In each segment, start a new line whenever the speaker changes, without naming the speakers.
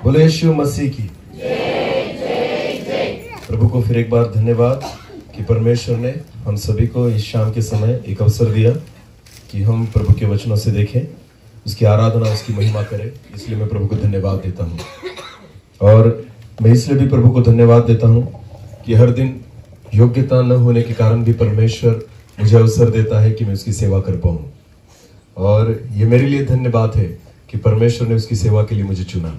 बोलो यीशु मसीह की। प्रभु को फिर एक बार धन्यवाद कि परमेश्वर ने हम सभी को इस शाम के समय एक अवसर दिया कि हम प्रभु के वचनों से देखें, उसकी आराधना, उसकी महिमा करें। इसलिए मैं प्रभु को धन्यवाद देता हूँ। और मैं इसलिए भी प्रभु को धन्यवाद देता हूँ कि हर दिन योग्यता न होने के कारण भी परमेश्वर मुझे अवसर देता है कि मैं उसकी सेवा कर पाऊँ। और ये मेरे लिए धन्यवाद है कि परमेश्वर ने उसकी सेवा के लिए मुझे चुना।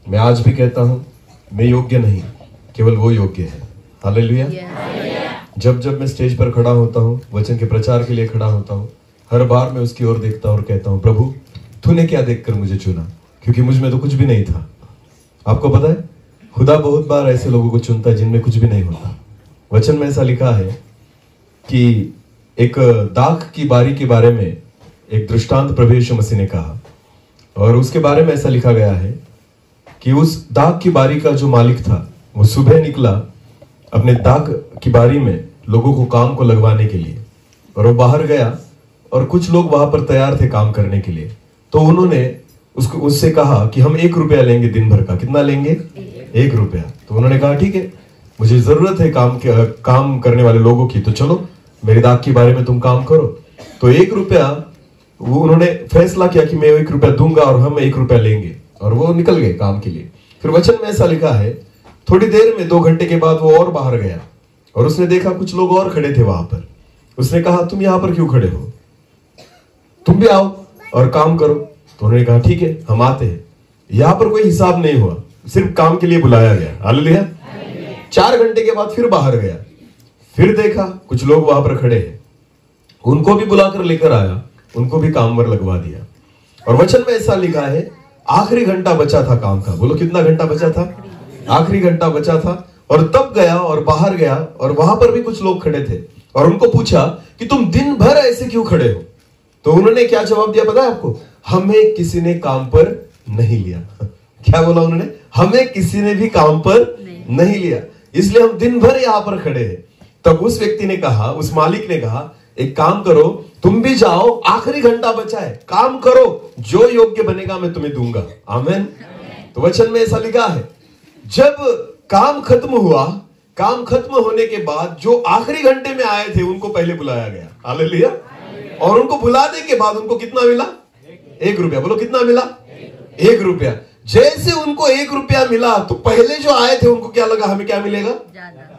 मैं आज भी कहता हूँ, मैं योग्य नहीं, केवल वो योग्य है। हालेलुया। जब जब मैं स्टेज पर खड़ा होता हूँ, वचन के प्रचार के लिए खड़ा होता हूँ, हर बार मैं उसकी ओर देखता हूँ और कहता हूँ, प्रभु तूने क्या देखकर मुझे चुना, क्योंकि मुझ में तो कुछ भी नहीं था। आपको पता है, खुदा बहुत बार ऐसे लोगों को चुनता है जिनमें कुछ भी नहीं होता। वचन में ऐसा लिखा है कि एक दाख की बारी के बारे में एक दृष्टांत प्रभु यीशु मसीह ने कहा, और उसके बारे में ऐसा लिखा गया है कि उस दाख की बारी का जो मालिक था, वो सुबह निकला अपने दाख की बारी में लोगों को काम को लगवाने के लिए, और वो बाहर गया और कुछ लोग वहां पर तैयार थे काम करने के लिए। तो उन्होंने उससे कहा कि हम 1 रुपया लेंगे दिन भर का। कितना लेंगे? 1 रुपया। तो उन्होंने कहा ठीक है, मुझे जरूरत है काम करने वाले लोगों की, तो चलो मेरे दाख की बारी में तुम काम करो। तो 1 रुपया वो उन्होंने फैसला किया कि मैं 1 रुपया दूंगा और हम 1 रुपया लेंगे, और वो निकल गए काम के लिए। फिर वचन में ऐसा लिखा है, थोड़ी देर में 2 घंटे के बाद वो और बाहर गया और उसने देखा कुछ लोग और खड़े थे वहां पर। उसने कहा, तुम यहां पर क्यों खड़े हो, तुम भी आओ और काम करो। तो उन्होंने कहा ठीक है, हम आते हैं। यहां पर कोई हिसाब नहीं हुआ, सिर्फ काम के लिए बुलाया गया। हालेलुया। 4 घंटे के बाद फिर बाहर गया, फिर देखा कुछ लोग वहां पर खड़े हैं, उनको भी बुलाकर लेकर आया, उनको भी काम पर लगवा दिया। और वचन में ऐसा लिखा है, आखिरी घंटा बचा था काम का। बोलो कितना घंटा बचा था? आखिरी घंटा बचा था। और तब गया और बाहर गया, और वहां पर भी कुछ लोग खड़े थे, और उनको पूछा कि तुम दिन भर ऐसे क्यों खड़े हो? तो उन्होंने क्या जवाब दिया पता है आपको? हमें किसी ने काम पर नहीं लिया। क्या बोला उन्होंने? हमें किसी ने भी काम पर नहीं लिया, इसलिए हम दिन भर यहां पर खड़े हैं। तब उस व्यक्ति ने कहा, उस मालिक ने कहा, एक काम करो, तुम भी जाओ, आखिरी घंटा बचा है, काम करो, जो योग्य बनेगा मैं तुम्हें दूंगा। आमीन। तो वचन में ऐसा लिखा है, जब काम खत्म हुआ, काम खत्म होने के बाद जो आखिरी घंटे में आए थे उनको पहले बुलाया गया। हालेलुया। और उनको बुलाने के बाद उनको कितना मिला? 1 रुपया। बोलो कितना मिला? 1 रुपया। जैसे उनको 1 रुपया मिला तो पहले जो आए थे उनको क्या लगा, हमें क्या मिलेगा?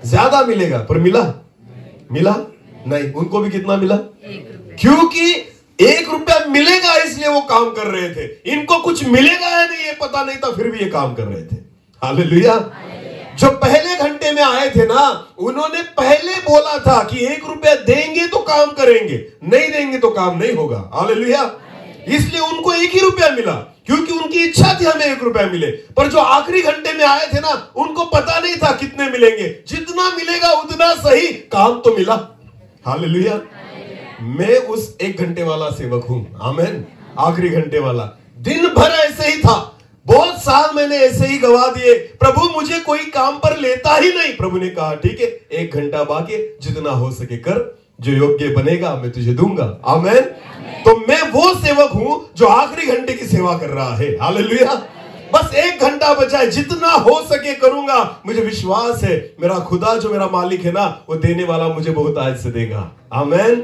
ज्यादा मिलेगा। पर मिला नहीं। उनको भी कितना मिला? 1 रुपया। क्योंकि 1 रुपया मिलेगा इसलिए वो काम कर रहे थे। इनको कुछ मिलेगा या नहीं ये पता नहीं था, फिर भी ये काम कर रहे थे। हालेलुया। जो पहले घंटे में आए थे ना, उन्होंने पहले बोला था कि 1 रुपया देंगे तो काम करेंगे, नहीं देंगे तो काम नहीं होगा। हालेलुया। इसलिए उनको 1 ही रुपया मिला, क्योंकि उनकी इच्छा थी हमें 1 रुपया मिले। पर जो आखिरी घंटे में आए थे ना, उनको पता नहीं था कितने मिलेंगे। जितना मिलेगा उतना सही, काम तो मिला। हालेलुया। मैं उस 1 घंटे वाला सेवक हूं। आमीन। आखिरी घंटे वाला। दिन भर ऐसे ही था, बहुत साल मैंने ऐसे ही गवा दिए, प्रभु मुझे कोई काम पर लेता ही नहीं। प्रभु ने कहा ठीक है, 1 घंटा बाकी, जितना हो सके कर, जो योग्य बनेगा मैं तुझे दूंगा। आमीन। तो मैं वो सेवक हूं जो आखिरी घंटे की सेवा कर रहा है। हालेलुया। बस 1 घंटा बचा है, जितना हो सके करूंगा। मुझे विश्वास है मेरा खुदा जो मेरा मालिक है ना, वो देने वाला मुझे बहुत आज से देगा। आमीन।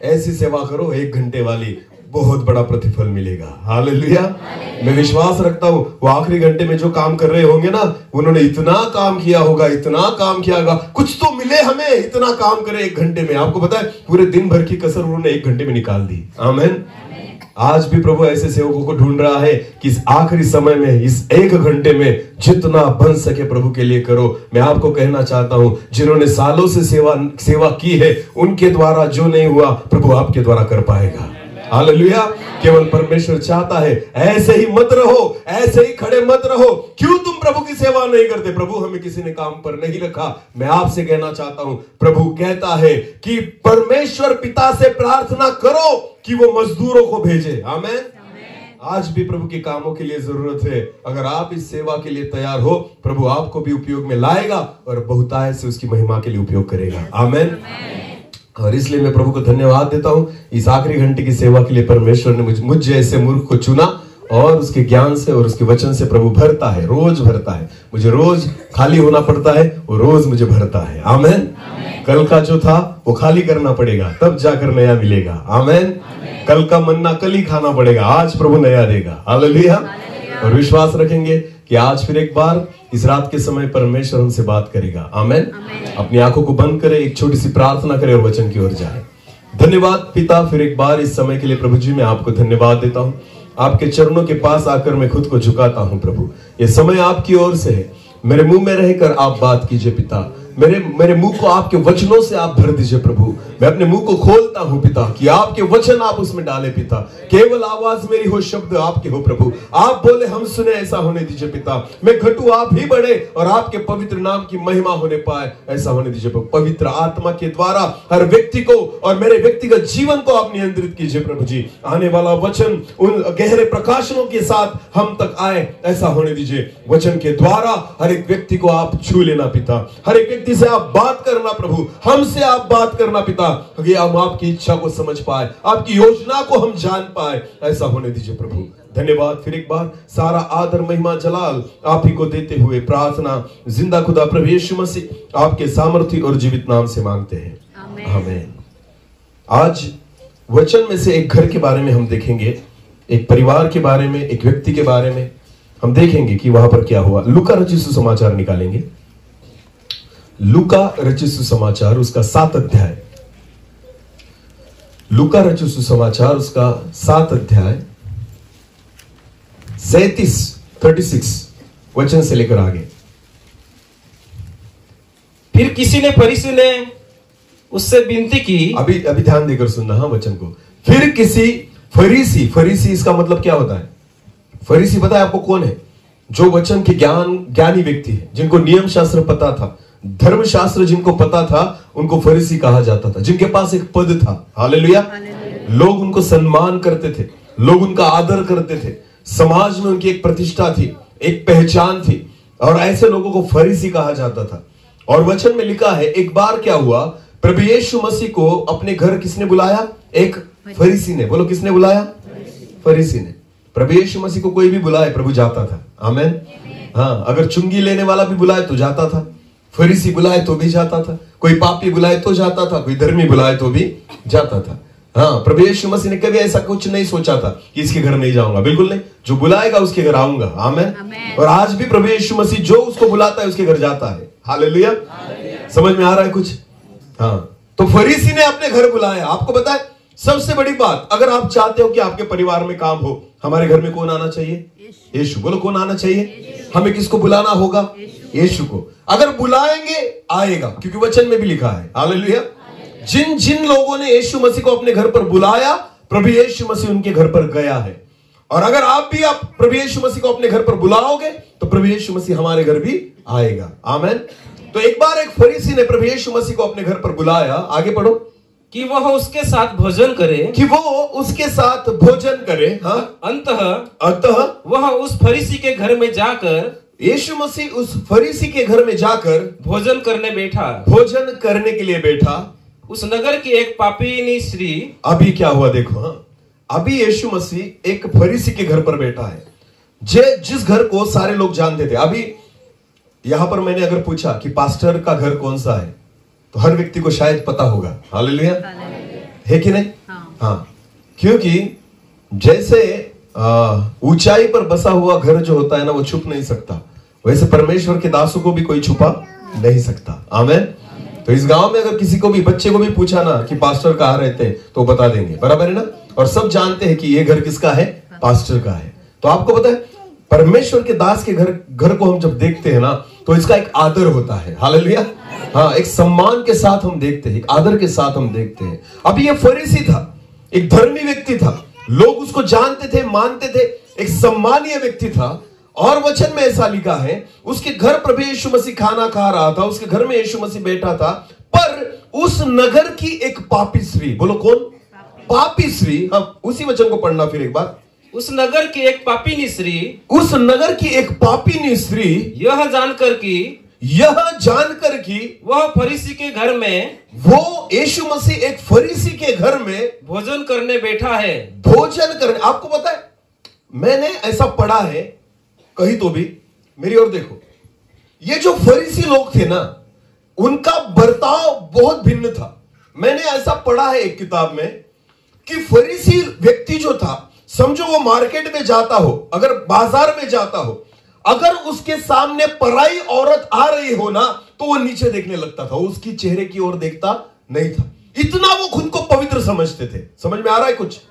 ऐसी सेवा करो 1 घंटे वाली, बहुत बड़ा प्रतिफल मिलेगा। हालेलुया। मैं विश्वास रखता हूं वो आखिरी घंटे में जो काम कर रहे होंगे ना, उन्होंने इतना काम किया होगा, इतना काम किया होगा, कुछ तो मिले हमें। इतना काम करे 1 घंटे में। आपको पता है पूरे दिन भर की कसर उन्होंने 1 घंटे में निकाल दी। आमीन। आज भी प्रभु ऐसे सेवकों को ढूंढ रहा है कि इस आखिरी समय में, इस 1 घंटे में जितना बन सके प्रभु के लिए करो। मैं आपको कहना चाहता हूं, जिन्होंने सालों से सेवा की है, उनके द्वारा जो नहीं हुआ प्रभु आपके द्वारा कर पाएगा। हालेलुया। केवल परमेश्वर चाहता है ऐसे ही मत रहो, ऐसे ही खड़े मत रहो। क्यों तुम प्रभु की सेवा नहीं करते? प्रभु हमें किसी ने काम पर नहीं रखा। मैं आपसे कहना चाहता हूं, प्रभु कहता है कि परमेश्वर पिता से प्रार्थना करो कि वो मजदूरों को भेजे। आमीन। आज भी प्रभु के कामों के लिए जरूरत है। अगर आप इस सेवा के लिए तैयार हो, प्रभु आपको भी उपयोग में लाएगा और बहुतायत से उसकी महिमा के लिए उपयोग करेगा। आमीन। और इसलिए मैं प्रभु को धन्यवाद देता हूं, इस आखिरी घंटे की सेवा के लिए परमेश्वर ने मुझ जैसे मूर्ख को चुना और उसके ज्ञान से और उसके वचन से प्रभु भरता है, रोज भरता है। मुझे रोज खाली होना पड़ता है, वो रोज मुझे भरता है। आमेन। कल का जो था वो खाली करना पड़ेगा, तब जाकर नया मिलेगा। आमेन। कल का मन्ना कल ही खाना पड़ेगा, आज प्रभु नया देगा। हालेलुया। और विश्वास रखेंगे कि आज फिर एक बार इस रात के समय परमेश्वर हमसे बात करेगा। आमेन। अपनी आंखों को बंद करें, एक छोटी सी प्रार्थना करें और वचन की ओर जाए। धन्यवाद पिता, फिर एक बार इस समय के लिए प्रभु जी मैं आपको धन्यवाद देता हूं। आपके चरणों के पास आकर मैं खुद को झुकाता हूं प्रभु। ये समय आपकी ओर से है, मेरे मुंह में रहकर आप बात कीजिए पिता। मेरे मुंह को आपके वचनों से आप भर दीजिए प्रभु। मैं अपने मुंह को खोलता हूं पिता कि आपके वचन आप उसमें डालें पिता। केवल आवाज मेरी हो, शब्द आपके हो प्रभु। आप बोले हम सुने, ऐसा होने दीजिए पिता। मैं घटू, आप ही बढ़े और आपके पवित्र नाम की महिमा होने पाए, ऐसा होने दीजिए प्रभु। पवित्र आत्मा के द्वारा हर व्यक्ति को और मेरे व्यक्तिगत जीवन को आप नियंत्रित कीजिए प्रभु जी। आने वाला वचन उन गहरे प्रकाशनों के साथ हम तक आए, ऐसा होने दीजिए। वचन के द्वारा हर एक व्यक्ति को आप छू लेना पिता। हर एक से आप बात करना प्रभु, हमसे आप बात करना पिता, कि हम आपकी इच्छा को समझ पाए, आपकी योजना को हम जान पाए, ऐसा होने दीजिए प्रभु। धन्यवाद। फिर एक बार सारा आदर महिमा जलाल आप ही को देते हुए प्रार्थना जिंदा खुदा प्रभु यीशु मसीह आपके सामर्थ्य और जीवित नाम से मांगते हैं, आमीन। आज वचन में से एक घर के बारे में हम देखेंगे, एक परिवार के बारे में, एक व्यक्ति के बारे में हम देखेंगे कि वहां पर क्या हुआ। लूका रचित सुसमाचार निकालेंगे। लूका रचित सुसमाचार उसका 7 अध्याय। लूका रचित सुसमाचार उसका 7 अध्याय 36 वचन से लेकर आगे।
फिर किसी ने फरीसी ने उससे विनती की।
अभी ध्यान देकर सुनना, हाँ वचन को। फिर किसी फरीसी इसका मतलब क्या होता है? फरीसी पता है आपको कौन है? जो वचन के ज्ञानी व्यक्ति है, जिनको नियम शास्त्र पता था, धर्मशास्त्र जिनको पता था, उनको फरीसी कहा जाता था। जिनके पास एक पद था, हालेलुया। लोग उनको सम्मान करते थे, लोग उनका आदर करते थे, समाज में उनकी एक प्रतिष्ठा थी, एक पहचान थी, और ऐसे लोगों को फरीसी कहा जाता था। और वचन में लिखा है, एक बार क्या हुआ, प्रभु यीशु मसीह को अपने घर किसने बुलाया? एक फरीसी ने। बोलो किसने बुलाया? फरीसी ने। प्रभु यीशु मसीह को कोई भी बुलाए प्रभु जाता था, आमीन। हाँ, अगर चुंगी लेने वाला भी बुलाए तो जाता था, फरीसी बुलाए तो भी जाता था, कोई पापी बुलाए तो जाता था, कोई धर्मी बुलाए तो भी जाता था। हाँ, प्रभु यीशु मसीह ने कभी ऐसा कुछ नहीं सोचा था कि इसके घर नहीं जाऊंगा, बिल्कुल नहीं। जो बुलाएगा उसके घर आऊंगा, आमीन। और आज भी प्रभु यीशु मसीह जो उसको बुलाता है उसके घर जाता है, हालेलुया। समझ में आ रहा है कुछ? हाँ, तो फरीसी ने अपने घर बुलाया। आपको पता है सबसे बड़ी बात, अगर आप चाहते हो कि आपके परिवार में काम हो, हमारे घर में कौन आना चाहिए? यीशु। बोलो कौन आना चाहिए? हमें किसको बुलाना होगा? यीशु को। अगर बुलाएंगे आएगा, क्योंकि वचन में भी लिखा है, हालेलुया। जिन जिन लोगों ने यीशु मसीह को अपने घर पर बुलाया, प्रभु यीशु मसीह उनके घर पर गया है। और अगर आप प्रभु यीशु मसीह को अपने घर पर बुलाओगे तो प्रभु यीशु मसीह हमारे घर भी आएगा, आमीन। तो एक बार एक फरीसी ने प्रभु यीशु मसीह को अपने घर पर बुलाया। आगे पढ़ो।
कि वह उसके साथ भोजन करे,
कि वो उसके साथ भोजन करे। हाँ,
अंततः वह उस फरीसी के घर में जाकर,
यीशु मसीह उस फरीसी के घर में जाकर
भोजन करने बैठा।
भोजन करने के लिए बैठा।
उस नगर की एक पापीनी स्त्री।
अभी क्या हुआ देखो। हाँ, अभी यीशु मसीह एक फरीसी के घर पर बैठा है, जिस घर को सारे लोग जानते थे। अभी यहां पर मैंने अगर पूछा कि पास्टर का घर कौन सा है, तो हर व्यक्ति को शायद पता होगा, हालेलुया, है कि नहीं? हाँ, क्योंकि जैसे ऊंचाई पर बसा हुआ घर जो होता है ना, वो छुप नहीं सकता, वैसे परमेश्वर के दासों को भी कोई छुपा नहीं सकता, आमीन। तो इस गांव में अगर किसी को भी, बच्चे को भी पूछा ना कि पास्टर कहाँ रहते हैं, तो बता देंगे, बराबर है ना। और सब जानते हैं कि ये घर किसका है? पास्टर का है। तो आपको पता है परमेश्वर के दास के घर को हम जब देखते हैं ना, तो इसका एक आदर होता है, हालेलुया। हाँ, एक सम्मान के साथ हम देखते हैं, एक आदर के साथ हम देखते हैं। अभी ये फरीसी था, एक धर्मी व्यक्ति था, लोग उसको जानते थे, मानते थे, एक सम्मानीय व्यक्ति था। और वचन में ऐसा लिखा है, उसके घर प्रभु यीशु मसीह खाना खा रहा था, उसके घर में यीशु मसीह बैठा था, पर उस नगर की एक पापी स्त्री। बोलो कौन? पापी स्त्री। हाँ, उसी वचन को पढ़ना फिर एक बार।
उस नगर की एक पापीनी स्त्री,
उस नगर की एक पापीनी स्त्री
यह जानकर कि वह फरीसी के घर में,
वो यीशु मसीह एक फरीसी के घर में
भोजन करने बैठा है।
भोजन करने। आपको पता है मैंने ऐसा पढ़ा है कहीं तो भी, मेरी ओर देखो, ये जो फरीसी लोग थे ना, उनका बर्ताव बहुत भिन्न था। मैंने ऐसा पढ़ा है एक किताब में कि फरीसी व्यक्ति जो था, समझो वो मार्केट में जाता हो, अगर बाजार में जाता हो, अगर उसके सामने पराई औरत आ रही हो ना, तो वो नीचे देखने लगता था, उसकी चेहरे की ओर देखता नहीं था। इतना वो खुद को पवित्र समझते थे। समझ में आ रहा है कुछ?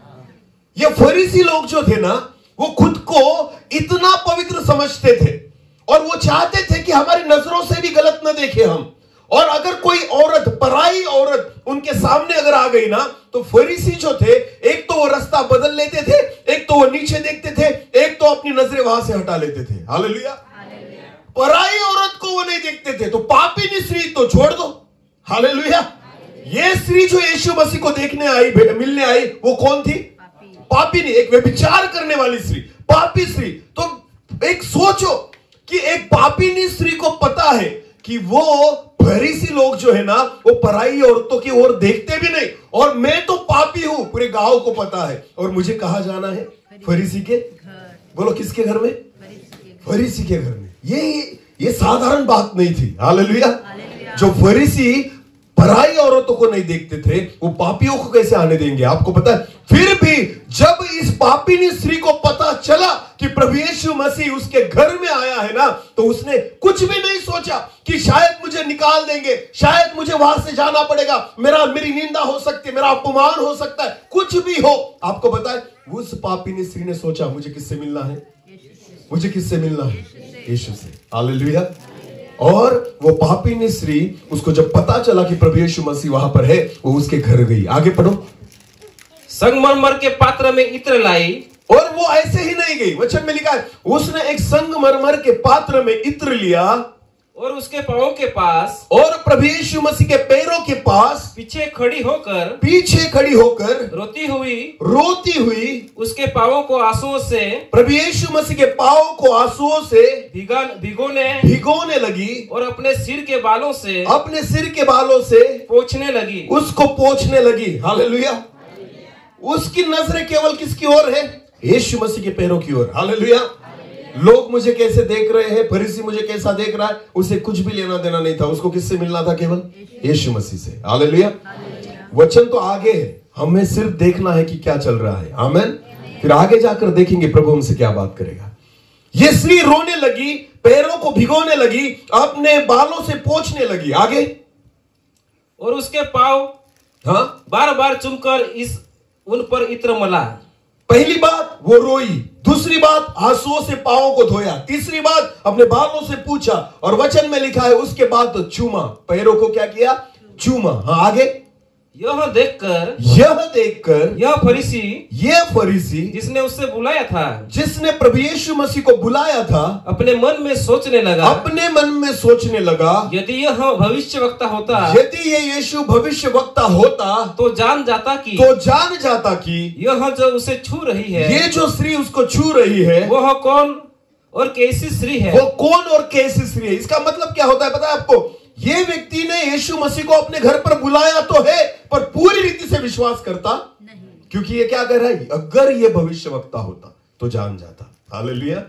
ये फरीसी लोग जो थे ना, वो खुद को इतना पवित्र समझते थे और वो चाहते थे कि हमारी नजरों से भी गलत न देखे हम। और अगर कोई औरत, पराई औरत उनके सामने अगर आ गई ना, तो फरीसी जो थे, एक तो वो रास्ता बदल लेते थे, एक तो वो नीचे देखते थे, एक तो अपनी नजरें वहां से हटा लेते थे। हालेलुया। पराई औरत को वो नहीं देखते थे, तो पापिनी स्त्री तो छोड़ दो। हालेलुया। ये स्त्री जो यीशु मसीह को देखने आई, मिलने आई, वो कौन थी? पापिनी, एक व्यभिचार करने वाली स्त्री, पापी स्त्री। तो एक सोचो कि एक पापिनी स्त्री को पता है कि वो फरीसी लोग जो है ना, वो पराई औरतों की ओर देखते भी नहीं, और मैं तो पापी हूं, पूरे गांव को पता है, और मुझे कहां जाना है? फरीसी के घर। बोलो किसके घर में? फरीसी के घर में। ये साधारण बात नहीं थी। हालेलुया। जो फरीसी पराई औरतों को नहीं देखते थे, वो पापियों को कैसे आने देंगे? आपको पता है, फिर भी जब इस पापिनी स्त्री को पता चला कि प्रभु यीशु मसीह उसके घर में आया है ना, तो उसने कुछ भी नहीं सोचा कि शायद मुझे निकाल देंगे, शायद मुझे वहां से जाना पड़ेगा, मेरी निंदा हो सकती है, मेरा अपमान हो सकता है, कुछ भी हो। आपको पता है, उस पापिनी स्त्री ने सोचा, मुझे किससे मिलना है? मुझे किससे मिलना है? यीशु से। हालेलुया। और वो पापिनी स्त्री, उसको जब पता चला कि प्रभु यीशु मसीह वहां पर है, वो उसके घर गई। आगे पढ़ो।
संगमरमर के पात्र में इत्र लाई,
और वो ऐसे ही नहीं गई, वचन में लिखा है उसने एक संगमरमर के पात्र में इत्र लिया
और उसके पांवों के पास,
और प्रभु यीशु मसीह के पैरों के पास
पीछे खड़ी होकर रोती हुई उसके पांवों को आंसुओं से,
प्रभु यीशु मसीह के पांवों को आंसुओं से भिगोने लगी, और
अपने सिर के बालों से पोंछने लगी,
उसको पोंछने लगी। हालेलुया। उसकी नजरें केवल किसकी ओर है? यीशु मसीह के पैरों की ओर। हालेलुया। लोग मुझे कैसे देख रहे हैं, फरीसी मुझे कैसा देख रहा है, उसे कुछ भी लेना देना नहीं था। उसको किससे मिलना था? केवल यीशु मसीह से। हालेलुया। वचन तो आगे है, हमें सिर्फ देखना है कि क्या चल रहा है। आमीन। फिर आगे जाकर देखेंगे प्रभु हमसे क्या बात करेगा। ये स्त्री रोने लगी, पैरों को भिगोने लगी, अपने बालों से पोंछने लगी। आगे,
और उसके पांव बार बार चूमकर उन पर इत्र मला।
पहली बात वो रोई, दूसरी बात आंसुओं से पांवों को धोया, तीसरी बात अपने बालों से पूछा, और वचन में लिखा है उसके बाद तो चूमा, पैरों को क्या किया? चूमा। हाँ, आगे।
यह देखकर
यह फरीसी
जिसने उससे बुलाया था,
जिसने प्रभु यीशु मसीह को बुलाया था,
अपने मन में सोचने लगा, यदि यह भविष्यवक्ता होता,
यदि ये यीशु भविष्यवक्ता होता,
तो जान जाता कि यह जो उसे छू रही है,
ये जो स्त्री उसको छू रही है,
वह कौन और कैसी स्त्री है।
वो कौन और कैसी स्त्री है? इसका मतलब क्या होता है पता है आपको? ये व्यक्ति ने यीशु मसीह को अपने घर पर बुलाया तो है, पर पूरी रीति से विश्वास करता नहीं, क्योंकि ये क्या कह रहा है? अगर ये भविष्यवक्ता होता तो जान जाता। हालेलुया।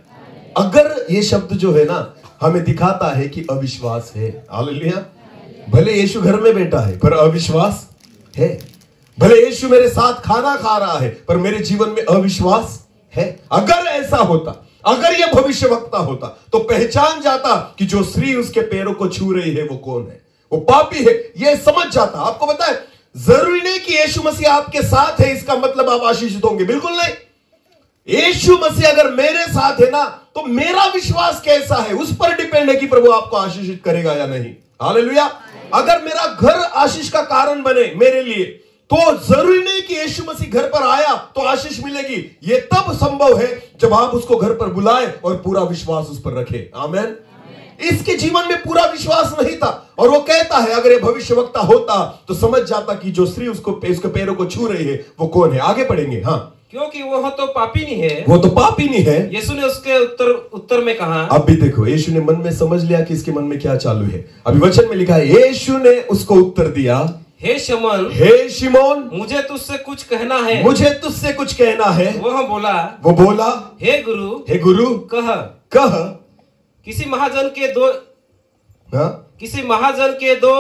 अगर ये शब्द जो है ना, हमें दिखाता है कि अविश्वास है। हालेलुया। भले यीशु घर में बैठा है, पर अविश्वास है। भले यीशु मेरे साथ खाना खा रहा है, पर मेरे जीवन में अविश्वास है। अगर ऐसा होता, अगर यह भविष्यवक्ता होता, तो पहचान जाता कि जो स्त्री उसके पैरों को छू रही है वो कौन है, वो पापी है, यह समझ जाता। आपको पता है, जरूरी नहीं कि यीशु मसीह आपके साथ है इसका मतलब आप आशीषित होंगे, बिल्कुल नहीं। यीशु मसीह अगर मेरे साथ है ना, तो मेरा विश्वास कैसा है उस पर डिपेंड है कि प्रभु आपको आशीषित करेगा या नहीं। हालेलुया। अगर मेरा घर आशीष का कारण बने मेरे लिए, तो जरूरी नहीं कि यीशु मसीह घर पर आया तो आशीष मिलेगी। यह तब संभव है जब आप उसको घर पर बुलाएं और पूरा विश्वास उस पर रखें। आमीन। इसके जीवन में पूरा विश्वास नहीं था, और वो कहता है अगर ये भविष्यवक्ता होता तो समझ जाता कि जो स्त्री उसके पैरों को छू रही है वो कौन है। आगे पढ़ेंगे। हाँ,
क्योंकि वह तो पापिनी है।
वो तो पापिनी है।
यीशु ने उसके उत्तर में कहा।
अब भी देखो, यीशु ने मन में समझ लिया कि इसके मन में क्या चालू है। अभी वचन में लिखा है, यीशु ने उसको उत्तर दिया,
हे शमौन,
हे शिमोन,
मुझे तुझसे कुछ कहना है।
मुझे तुझसे कुछ कहना है।
वह बोला,
वो बोला,
हे गुरु,
हे गुरु,
कह।
कह।
किसी महाजन के दो
हाँ?
किसी महाजन के दो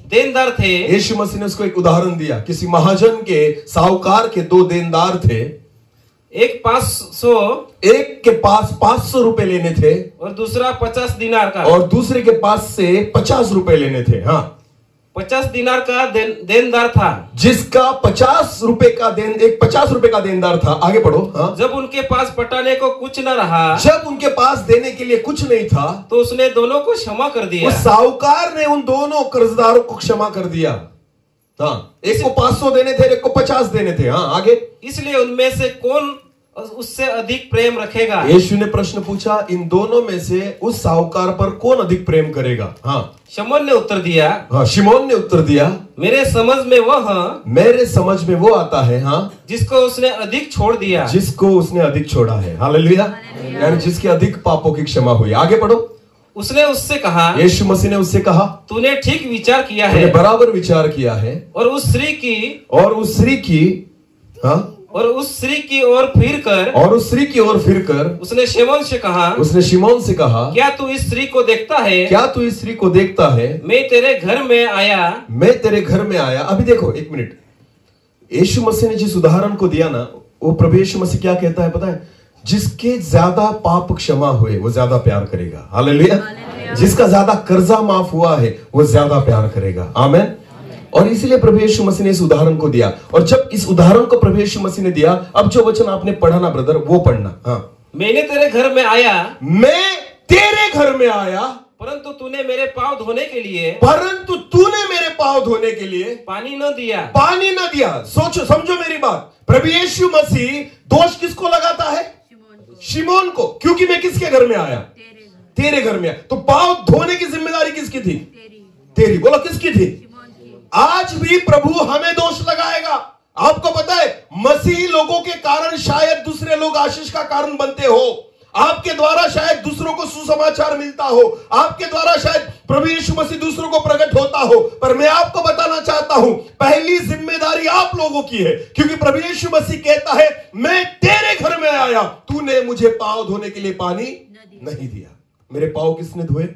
देनदार थे।
यीशु मसीह ने उसको एक उदाहरण दिया। किसी महाजन के, साहूकार के 2 देनदार थे।
एक 500
एक के पास 500 रुपए लेने थे
और दूसरा 50 दिनार का।
और दूसरे के पास से 50 रुपए लेने थे। हाँ,
50 दिनार का देनदार था।
जिसका 50 रुपए का एक 50 रुपए का देनदार था। आगे पढ़ो। हाँ?
जब उनके पास पटाने को कुछ न रहा,
जब उनके पास देने के लिए कुछ नहीं था,
तो उसने दोनों को क्षमा कर दिया।
उस साहूकार ने उन दोनों कर्जदारों को क्षमा कर दिया। हाँ, एक को 500 देने थे, एक को 50 देने थे। हाँ, आगे।
इसलिए उनमें से कौन उससे अधिक प्रेम रखेगा?
यीशु ने प्रश्न पूछा, इन दोनों में से उस साहूकार पर कौन अधिक प्रेम करेगा? हाँ,
शमौन ने उत्तर दिया।
हाँ, शिमोन ने उत्तर दिया,
मेरे समझ में वो
आता है। हाँ,
जिसको उसने अधिक छोड़ दिया।
जिसको उसने अधिक छोड़ा है। हालेलुया। यानी जिसके अधिक पापों की क्षमा हुई। आगे पढ़ो।
उसने उससे कहा,
यीशु मसीह ने उससे कहा,
तूने ठीक विचार किया
तूने
है।
बराबर विचार किया है।
और उस स्त्री की
हाँ,
और उस स्त्री की ओर फिर कर उसने शिमोन से कहा, क्या तू इस स्त्री को देखता है? मैं तेरे घर में आया। अभी देखो एक मिनट। यीशु मसीह ने जिस उदाहरण को दिया ना, वो प्रभु यीशु मसीह क्या कहता है पता है? जिसके ज्यादा पाप क्षमा हुए वो ज्यादा प्यार करेगा। हालेलुया। जिसका ज्यादा कर्जा माफ हुआ है वो ज्यादा प्यार करेगा। आमीन। और इसलिए प्रभु यीशु मसीह ने इस उदाहरण को दिया। और जब इस उदाहरण को प्रभु यीशु मसीह ने दिया, अब जो वचन आपने पढ़ा ना ब्रदर, वो पढ़ना। हाँ, मैं तेरे घर में आया, परंतु तूने मेरे पांव धोने के लिए पानी न
दिया। सोचो, समझो मेरी बात। प्रभु यीशु मसीह दोष किसको लगाता है? शिमोन को। क्योंकि मैं किसके घर में आया? तेरे घर में आया। तो पांव धोने की जिम्मेदारी किसकी थी? तेरी। बोलो, किसकी थी? आज भी प्रभु हमें दोष लगाएगा। आपको पता है, मसीही लोगों के कारण शायद दूसरे लोग आशीष का कारण बनते हो। आपके द्वारा शायद दूसरों को सुसमाचार मिलता हो। आपके द्वारा शायद प्रभु यीशु मसीह दूसरों को प्रकट होता हो। पर मैं आपको बताना चाहता हूं, पहली जिम्मेदारी आप लोगों की है। क्योंकि प्रभु यीशु मसीह कहता है, मैं तेरे घर में आया, तूने मुझे पांव धोने के लिए पानी नहीं दिया। मेरे पांव किसने धोए?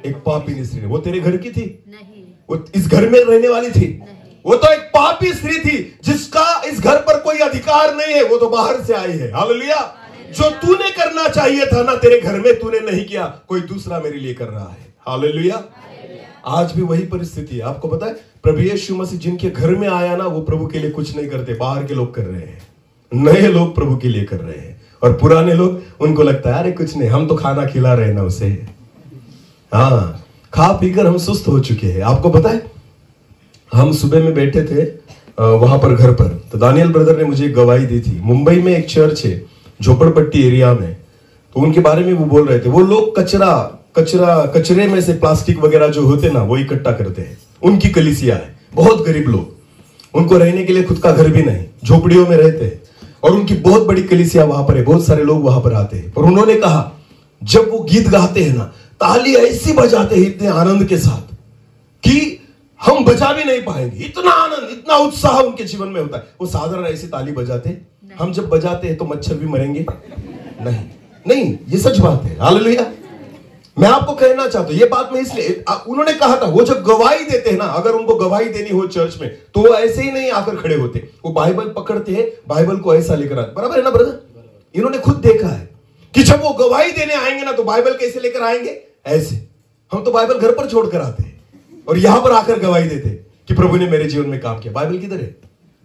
एक पापी स्त्री ने। वो तेरे घर की थी? वो इस घर में रहने वाली थी? वो तो एक पापी स्त्री थी जिसका इस घर पर कोई अधिकार नहीं है। वो तो बाहर से आई है। हालेलुया। जो तूने करना चाहिए था ना तेरे घर में, तूने नहीं किया, कोई दूसरा मेरे लिए कर रहा है। हालेलुया। आज भी वही परिस्थिति है। आपको पता है, प्रभु यीशु मसीह जिनके घर में आया ना, वो प्रभु के लिए कुछ नहीं करते, बाहर के लोग कर रहे हैं। नए लोग प्रभु के लिए कर रहे हैं। और पुराने लोग, उनको लगता है अरे कुछ नहीं, हम तो खाना खिला रहे ना उसे। हाँ, खा पीकर हम सुस्त हो चुके हैं। आपको पता है, हम सुबह में बैठे थे वहां पर घर पर, तो दानियल ब्रदर ने मुझे गवाही दी थी। मुंबई में एक चर्च है झोपड़पट्टी एरिया में, तो उनके बारे में वो बोल रहे थे। वो लोग कचरे में से प्लास्टिक वगैरह जो होते ना, वो इकट्ठा करते हैं। उनकी कलीसिया है, बहुत गरीब लोग, उनको रहने के लिए खुद का घर भी नहीं, झोपड़ियों में रहते हैं। और उनकी बहुत बड़ी कलीसिया वहां पर है, बहुत सारे लोग वहां पर आते हैं। और उन्होंने कहा, जब वो गीत गाते हैं ना, ताली ऐसी बजाते हैं इतने आनंद के साथ कि हम बजा भी नहीं पाएंगे। इतना आनंद, इतना उत्साह उनके जीवन में होता है। वो साधारण ऐसी ताली बजाते, हम जब बजाते हैं तो मच्छर भी मरेंगे नहीं, ये सच बात है। हालेलुया। मैं आपको कहना चाहता हूं, ये बात मैं इसलिए, उन्होंने कहा था, वो जब गवाही देते हैं ना, अगर उनको गवाही देनी हो चर्च में, तो वो ऐसे ही नहीं आकर खड़े होते। वो बाइबल पकड़ते हैं, बाइबल को ऐसा लेकर आते। बराबर है ना ब्रदर? इन्होंने खुद देखा है कि जब वो गवाही देने आएंगे ना, तो बाइबल कैसे लेकर आएंगे? ऐसे। हम तो बाइबल घर पर छोड़कर आते हैं और यहां पर आकर गवाही देते कि प्रभु ने मेरे जीवन में काम किया। बाइबल किधर है?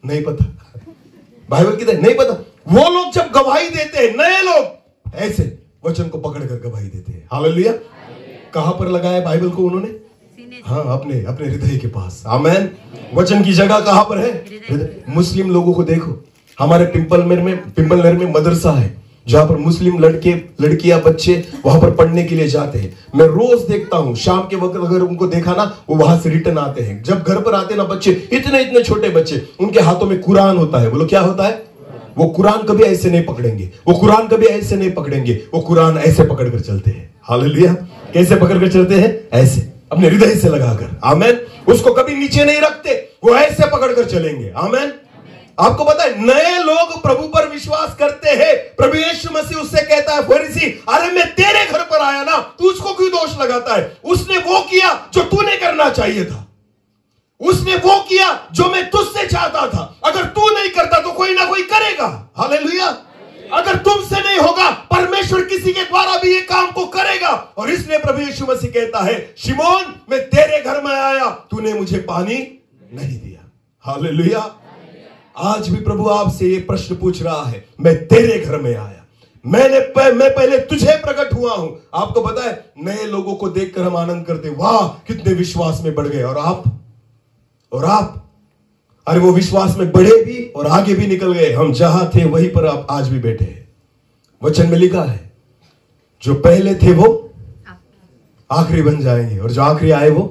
नहीं पता। बाइबल किधर? नहीं पता। वो लोग जब गवाही देते हैं, नए लोग ऐसे वचन को पकड़कर गवाही देते हैं। हालेलुया। कहां पर लगाया बाइबल को उन्होंने? हाँ, अपने हृदय के पास। आमेन। वचन की जगह कहां पर है? मुस्लिम लोगों को देखो, हमारे पिंपलनेर में मदरसा है, जहां पर मुस्लिम लड़के लड़कियां बच्चे वहां पर पढ़ने के लिए जाते हैं। मैं रोज देखता हूं, शाम के वक्त अगर उनको देखा ना, वो वहां से रिटर्न आते हैं। जब घर पर आते ना बच्चे, इतने छोटे बच्चे, उनके हाथों में कुरान होता है। बोलो क्या होता है? वो कुरान कभी ऐसे नहीं पकड़ेंगे, वो कुरान कभी ऐसे नहीं पकड़ेंगे, वो कुरान ऐसे पकड़कर चलते हैं। हालेलुया। कैसे पकड़कर चलते हैं? ऐसे, अपने हृदय से लगाकर। आमेन। उसको कभी नीचे नहीं रखते, वो ऐसे पकड़कर चलेंगे। आमीन। आपको पता है नए लोग प्रभु पर विश्वास करते हैं, प्रभु यीशु मसीह उससे कहता है फरीसी, अरे मैं तेरे घर पर आया ना, तू उसको क्यों दोष लगाता है? उसने वो किया जो तूने करना चाहिए था, उसने वो किया जो मैं तुझसे चाहता था। अगर तू नहीं करता तो कोई ना कोई करेगा। हालेलुया। अगर तुमसे नहीं होगा, परमेश्वर किसी के द्वारा भी ये काम को करेगा। और इसलिए प्रभु यीशु मसीह कहता है, शिमोन मैं तेरे घर में आया, तूने मुझे पानी नहीं दिया। हालेलुया। आज भी प्रभु आपसे ये प्रश्न पूछ रहा है, मैं तेरे घर में आया, मैं पहले तुझे प्रकट हुआ हूं। आपको पता है नए लोगों को देखकर हम आनंद करते, वाह कितने विश्वास में बढ़ गए। और आप अरे वो विश्वास में बढ़े भी और आगे भी निकल गए। हम जहां थे वहीं पर आप आज भी बैठे हैं। वचन में लिखा है, जो पहले थे वो आखिरी बन जाएंगे, और जो आखिरी आए वो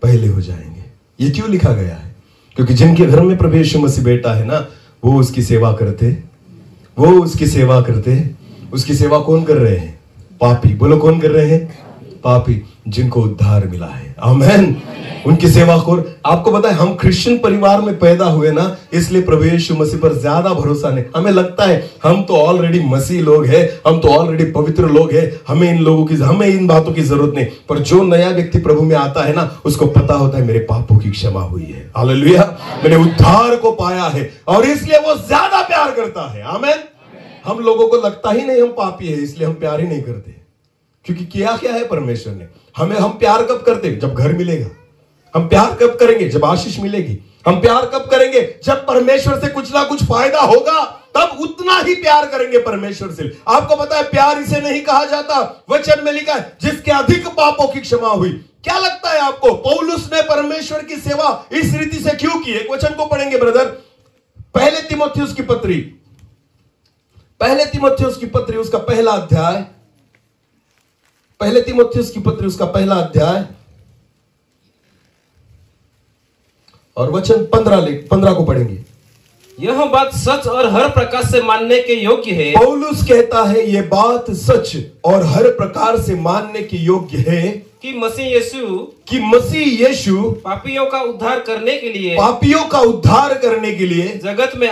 पहले हो जाएंगे। ये क्यों लिखा गया है? क्योंकि जिनके घर में प्रभु यीशु मसीह बैठा है ना, वो उसकी सेवा करते, वो उसकी सेवा करते। उसकी सेवा कौन कर रहे हैं? पापी। बोलो कौन कर रहे हैं? पापी, जिनको उद्धार मिला है। आमीन। उनकी सेवा को। आपको पता है हम क्रिश्चियन परिवार में पैदा हुए ना, इसलिए प्रभु यीशु मसीह पर ज्यादा भरोसा नहीं। हमें लगता है हम तो ऑलरेडी मसीह लोग हैं, हम तो ऑलरेडी पवित्र लोग हैं, हमें इन बातों की जरूरत नहीं। पर जो नया व्यक्ति प्रभु में आता है ना, उसको पता होता है मेरे पापों की क्षमा हुई है। हालेलुया। मैंने उद्धार को पाया है, और इसलिए वो ज्यादा प्यार करता है। आमीन। हम लोगों को लगता ही नहीं हम पापी है, इसलिए हम प्यार ही नहीं करते। क्योंकि किया क्या है परमेश्वर ने हमें। हम प्यार कब करते? जब घर मिलेगा। हम प्यार कब करेंगे? जब आशीष मिलेगी। हम प्यार कब करेंगे? जब परमेश्वर से कुछ ना कुछ फायदा होगा, तब उतना ही प्यार करेंगे परमेश्वर से। आपको पता है प्यार इसे नहीं कहा जाता। वचन में लिखा है, जिसके अधिक पापों की क्षमा हुई। क्या लगता है आपको पौलुस ने परमेश्वर की सेवा इस रीति से क्यों की? एक वचन को पढ़ेंगे ब्रदर, पहले तीमुथियुस की पत्री उसका पहला अध्याय, पहले तीमुथियुस की पत्री उसका पहला अध्याय और वचन 15 को पढ़ेंगे।
यह बात सच और हर प्रकार से मानने के योग्य है।
पौलुस कहता है यह बात सच और हर प्रकार से मानने के योग्य है
कि मसीह यीशु पापियों का उद्धार करने के लिए जगत में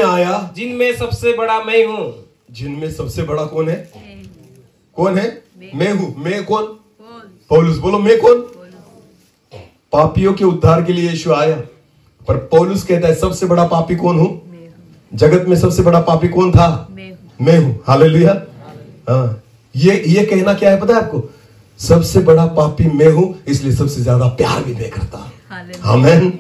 आया, जिनमें सबसे बड़ा मैं हूँ।
जिनमें सबसे बड़ा कौन है? मैं हूं। मैं कौन? पौलुस। बोलो मैं कौन? पापियों के उद्धार के लिए यीशु आया। पर पौलुस कहता है सबसे बड़ा पापी कौन हूं? जगत में सबसे बड़ा पापी कौन था? मैं हूं। हालेलुया। हाँ, ये कहना क्या है पता है आपको? सबसे बड़ा पापी मैं हूं, इसलिए सबसे ज्यादा प्यार भी मैं करता हूं। आमीन।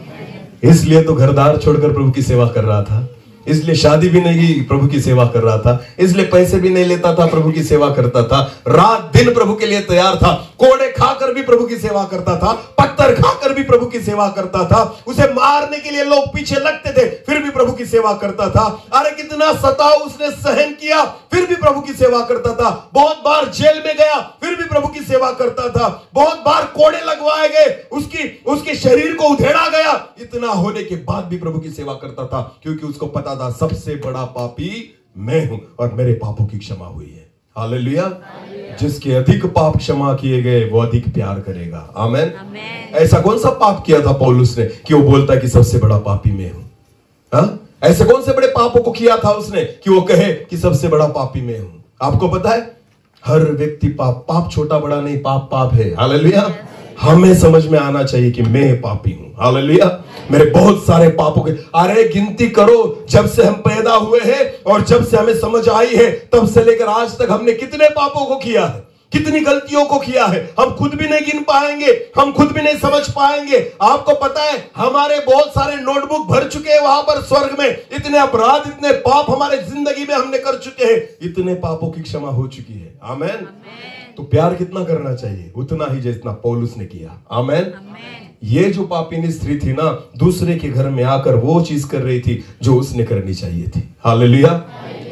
इसलिए तो घरदार छोड़कर प्रभु की सेवा कर रहा था, इसलिए शादी भी नहीं प्रभु की सेवा कर रहा था, इसलिए पैसे भी नहीं लेता था, प्रभु की सेवा करता था, रात दिन प्रभु के लिए तैयार था, कोड़े खाकर भी प्रभु की सेवा करता था, पत्थर खाकर भी प्रभु की सेवा करता था, उसे मारने के लिए लोग पीछे लगते थे फिर भी प्रभु की सेवा करता था। अरे कितना सताव उसने सहन किया फिर भी प्रभु की सेवा करता था। बहुत बार जेल में गया फिर भी प्रभु की सेवा करता था। बहुत बार कोड़े लगवाए गए, उसके शरीर को उधेड़ा गया, इतना होने के बाद भी प्रभु की सेवा करता था, क्योंकि उसको पता था सबसे बड़ा पापी मैं हूं और मेरे पापों की क्षमा हुई है। हालेलुया। जिसके अधिक पाप क्षमा किए गए वो अधिक प्यार करेगा। आमीन। ऐसा कौन सा पाप किया था पौलुस ने कि वो बोलता कि सबसे बड़ा पापी मैं हूं? हाँ? ऐसे कौन से बड़े पापों को किया था उसने कि वो कहे कि सबसे बड़ा पापी मैं हूं? आपको पता है हर व्यक्ति पाप छोटा बड़ा नहीं, पाप है। हालेलुया। हमें समझ में आना चाहिए कि मैं पापी हूं। हालेलुया। मेरे बहुत सारे पापों के, अरे गिनती करो, जब से हम पैदा हुए हैं और जब से हमें समझ आई है तब से लेकर आज तक हमने कितने पापों को किया है, कितनी गलतियों को किया है, हम खुद भी नहीं गिन पाएंगे, हम खुद भी नहीं समझ पाएंगे। आपको पता है हमारे बहुत सारे नोटबुक भर चुके हैं वहां पर स्वर्ग में। इतने अपराध, इतने पाप हमारे जिंदगी में हमने कर चुके हैं, इतने पापों की क्षमा हो चुकी है। आमीन। तो प्यार कितना करना चाहिए? उतना ही जितना पौलुस ने किया। आमीन। ये जो पापीनी स्त्री थी ना, दूसरे के घर में आकर वो चीज कर रही थी जो उसने करनी चाहिए थी। हालेलुया।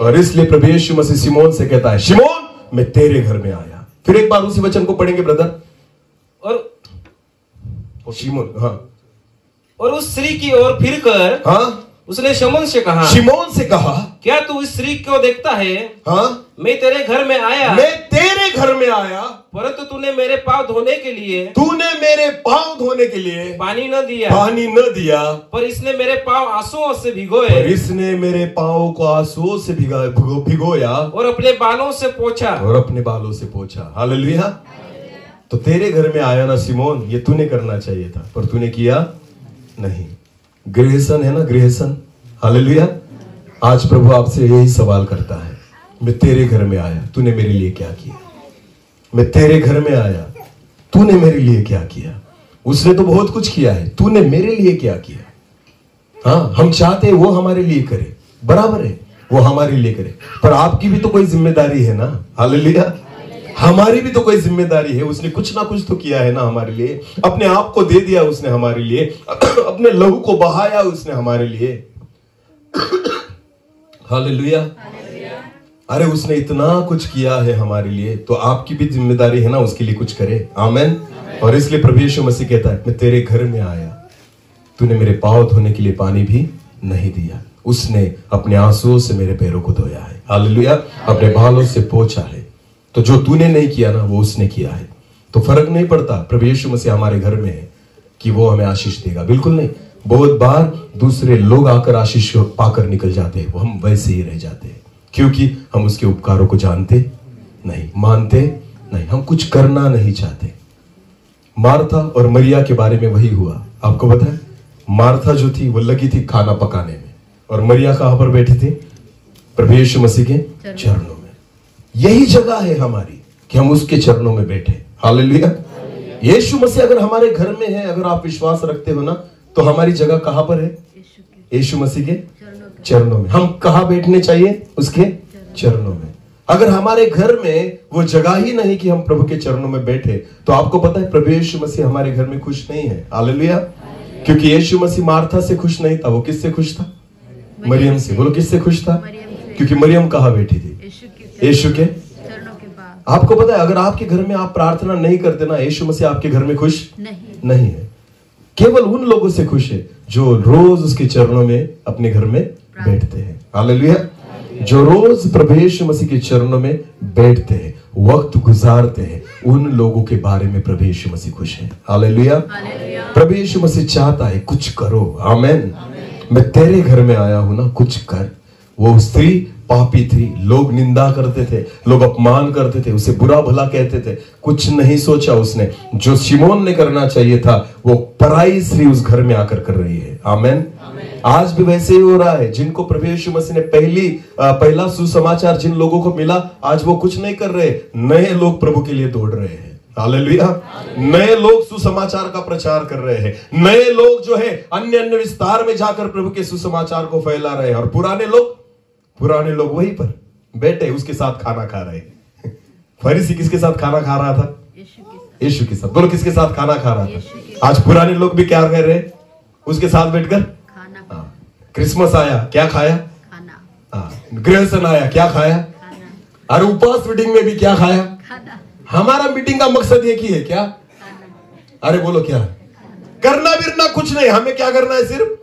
और इसलिए प्रभु यीशु मसीह शिमोन से कहता है, शिमोन मैं तेरे घर में आया। फिर एक बार उसी वचन को पढ़ेंगे ब्रदर।
और
शिमोन, हाँ,
और उस स्त्री की ओर फिरकर,
हाँ,
उसने शिमोन से कहा, क्या तू इस स्त्री को देखता है?
हाँ,
मैं तेरे घर में आया, परंतु तूने मेरे पाँव धोने के लिए पानी न दिया, पर इसने मेरे पाँव आंसुओं से
भिगोया
और अपने बालों से पोंछा।
हालेलुया। तो तेरे घर में आया ना सिमोन, ये तूने करना चाहिए था, पर तूने किया नहीं। गृहसन है ना, गृहसन। हालेलुया। आज प्रभु आपसे यही सवाल करता है, मैं तेरे घर में आया, तूने मेरे लिए क्या किया? मैं तेरे घर में आया, तूने मेरे लिए क्या किया? उसने तो बहुत कुछ किया है, तूने मेरे लिए क्या किया? हाँ, हम चाहते हैं वो हमारे लिए करे, बराबर है, वो हमारे लिए करे, पर आपकी भी तो कोई जिम्मेदारी है ना। हालेलुया। हमारी भी तो कोई जिम्मेदारी है। उसने कुछ ना कुछ तो किया है ना हमारे लिए, अपने आप को दे दिया उसने हमारे लिए, अपने लहू को बहाया उसने हमारे लिए। हालेलुया। अरे उसने इतना कुछ किया है हमारे लिए, तो आपकी भी जिम्मेदारी है ना उसके लिए कुछ करे। आमेन। और इसलिए प्रभु यीशु मसीह कहता है, मैं तेरे घर में आया, तूने मेरे पांव धोने के लिए पानी भी नहीं दिया। उसने अपने आंसुओं से मेरे पैरों को धोया है। हालेलुया। अपने बालों से पोंछा है। तो जो तूने नहीं किया ना, वो उसने किया है। तो फर्क नहीं पड़ता प्रभु यीशु मसीह हमारे घर में है कि वो हमें आशीष देगा, बिल्कुल नहीं। बहुत बार दूसरे लोग आकर आशीष पाकर निकल जाते हैं, वो हम वैसे ही रह जाते हैं, क्योंकि हम उसके उपकारों को जानते नहीं, मानते नहीं, हम कुछ करना नहीं चाहते। मार्था और मरिया के बारे में वही हुआ। आपको पता है, मार्था जो थी वो लगी थी खाना पकाने में, और मरिया कहां पर बैठी थी? प्रभु यीशु मसीह के चरणों में। यही जगह है हमारी कि हम उसके चरणों में बैठे। हालेलुया। यीशु मसीह अगर हमारे घर में है, अगर आप विश्वास रखते हो ना, तो हमारी जगह कहां पर है? यीशु मसीह के चरणों में। हम कहां बैठने चाहिए? उसके चरणों में। अगर हमारे घर में वो जगह ही नहीं कि हम प्रभु के चरणों में बैठे, तो आपको पता है प्रभु यीशु मसीह हमारे घर में खुश नहीं है। हालेलुया। क्योंकि यीशु मसीह मार्था से खुश नहीं था, वो किससे खुश था? मरियम से। बोलो, किससे खुश था? क्योंकि मरियम कहां बैठी थी? यीशु के चरणों के पास। आपको पता है, अगर आपके घर में आप प्रार्थना नहीं करते ना, यीशु मसीह आपके घर में खुश नहीं है। केवल उन लोगों से खुश है जो रोज उसके चरणों में अपने घर में बैठते हैं। हालेलुया। जो रोज प्रभु यीशु मसीह के चरणों में बैठते हैं, वक्त गुजारते हैं, उन लोगों के बारे में प्रभु यीशु मसीह खुश है। हालेलुया। प्रभु यीशु मसीह चाहता है कुछ करो। आमेन। मैं तेरे घर में आया हूं ना, कुछ कर। वो स्त्री पापी थी, लोग निंदा करते थे, लोग अपमान करते थे, उसे बुरा भला कहते थे, कुछ नहीं सोचा उसने। जो शिमोन ने करना चाहिए था, वो पराई स्त्री उस घर में आकर कर रही है। आमेन। आज भी वैसे ही हो रहा है। जिनको प्रभु यीशु मसीह ने पहला सुसमाचार जिन लोगों को मिला, आज वो कुछ नहीं कर रहे, नए लोग प्रभु के लिए दौड़ रहे हैं। हालेलुया। नए लोग सुसमाचार का प्रचार कर रहे हैं, नए लोग जो है अन्य विस्तार में जाकर प्रभु के सुसमाचार को फैला रहे हैं, और पुराने लोग वहीं पर बैठे उसके साथ खाना खा रहे हैं। फरीसी किसके साथ खाना खा रहा था? यीशु के साथ। बोलो, किसके साथ खाना खा रहा था? आज पुराने लोग भी क्या कर रहे हैं? उसके साथ बैठकर खाना। क्रिसमस आया, क्या खाया? खाना। गृहसन आया, क्या खाया? खाना। अरे उपवास मीटिंग में भी क्या खाया? खाना। हमारा मीटिंग का मकसद एक ही है, क्या? खाना। अरे बोलो, क्या करना बिरना कुछ नहीं, हमें क्या करना है? सिर्फ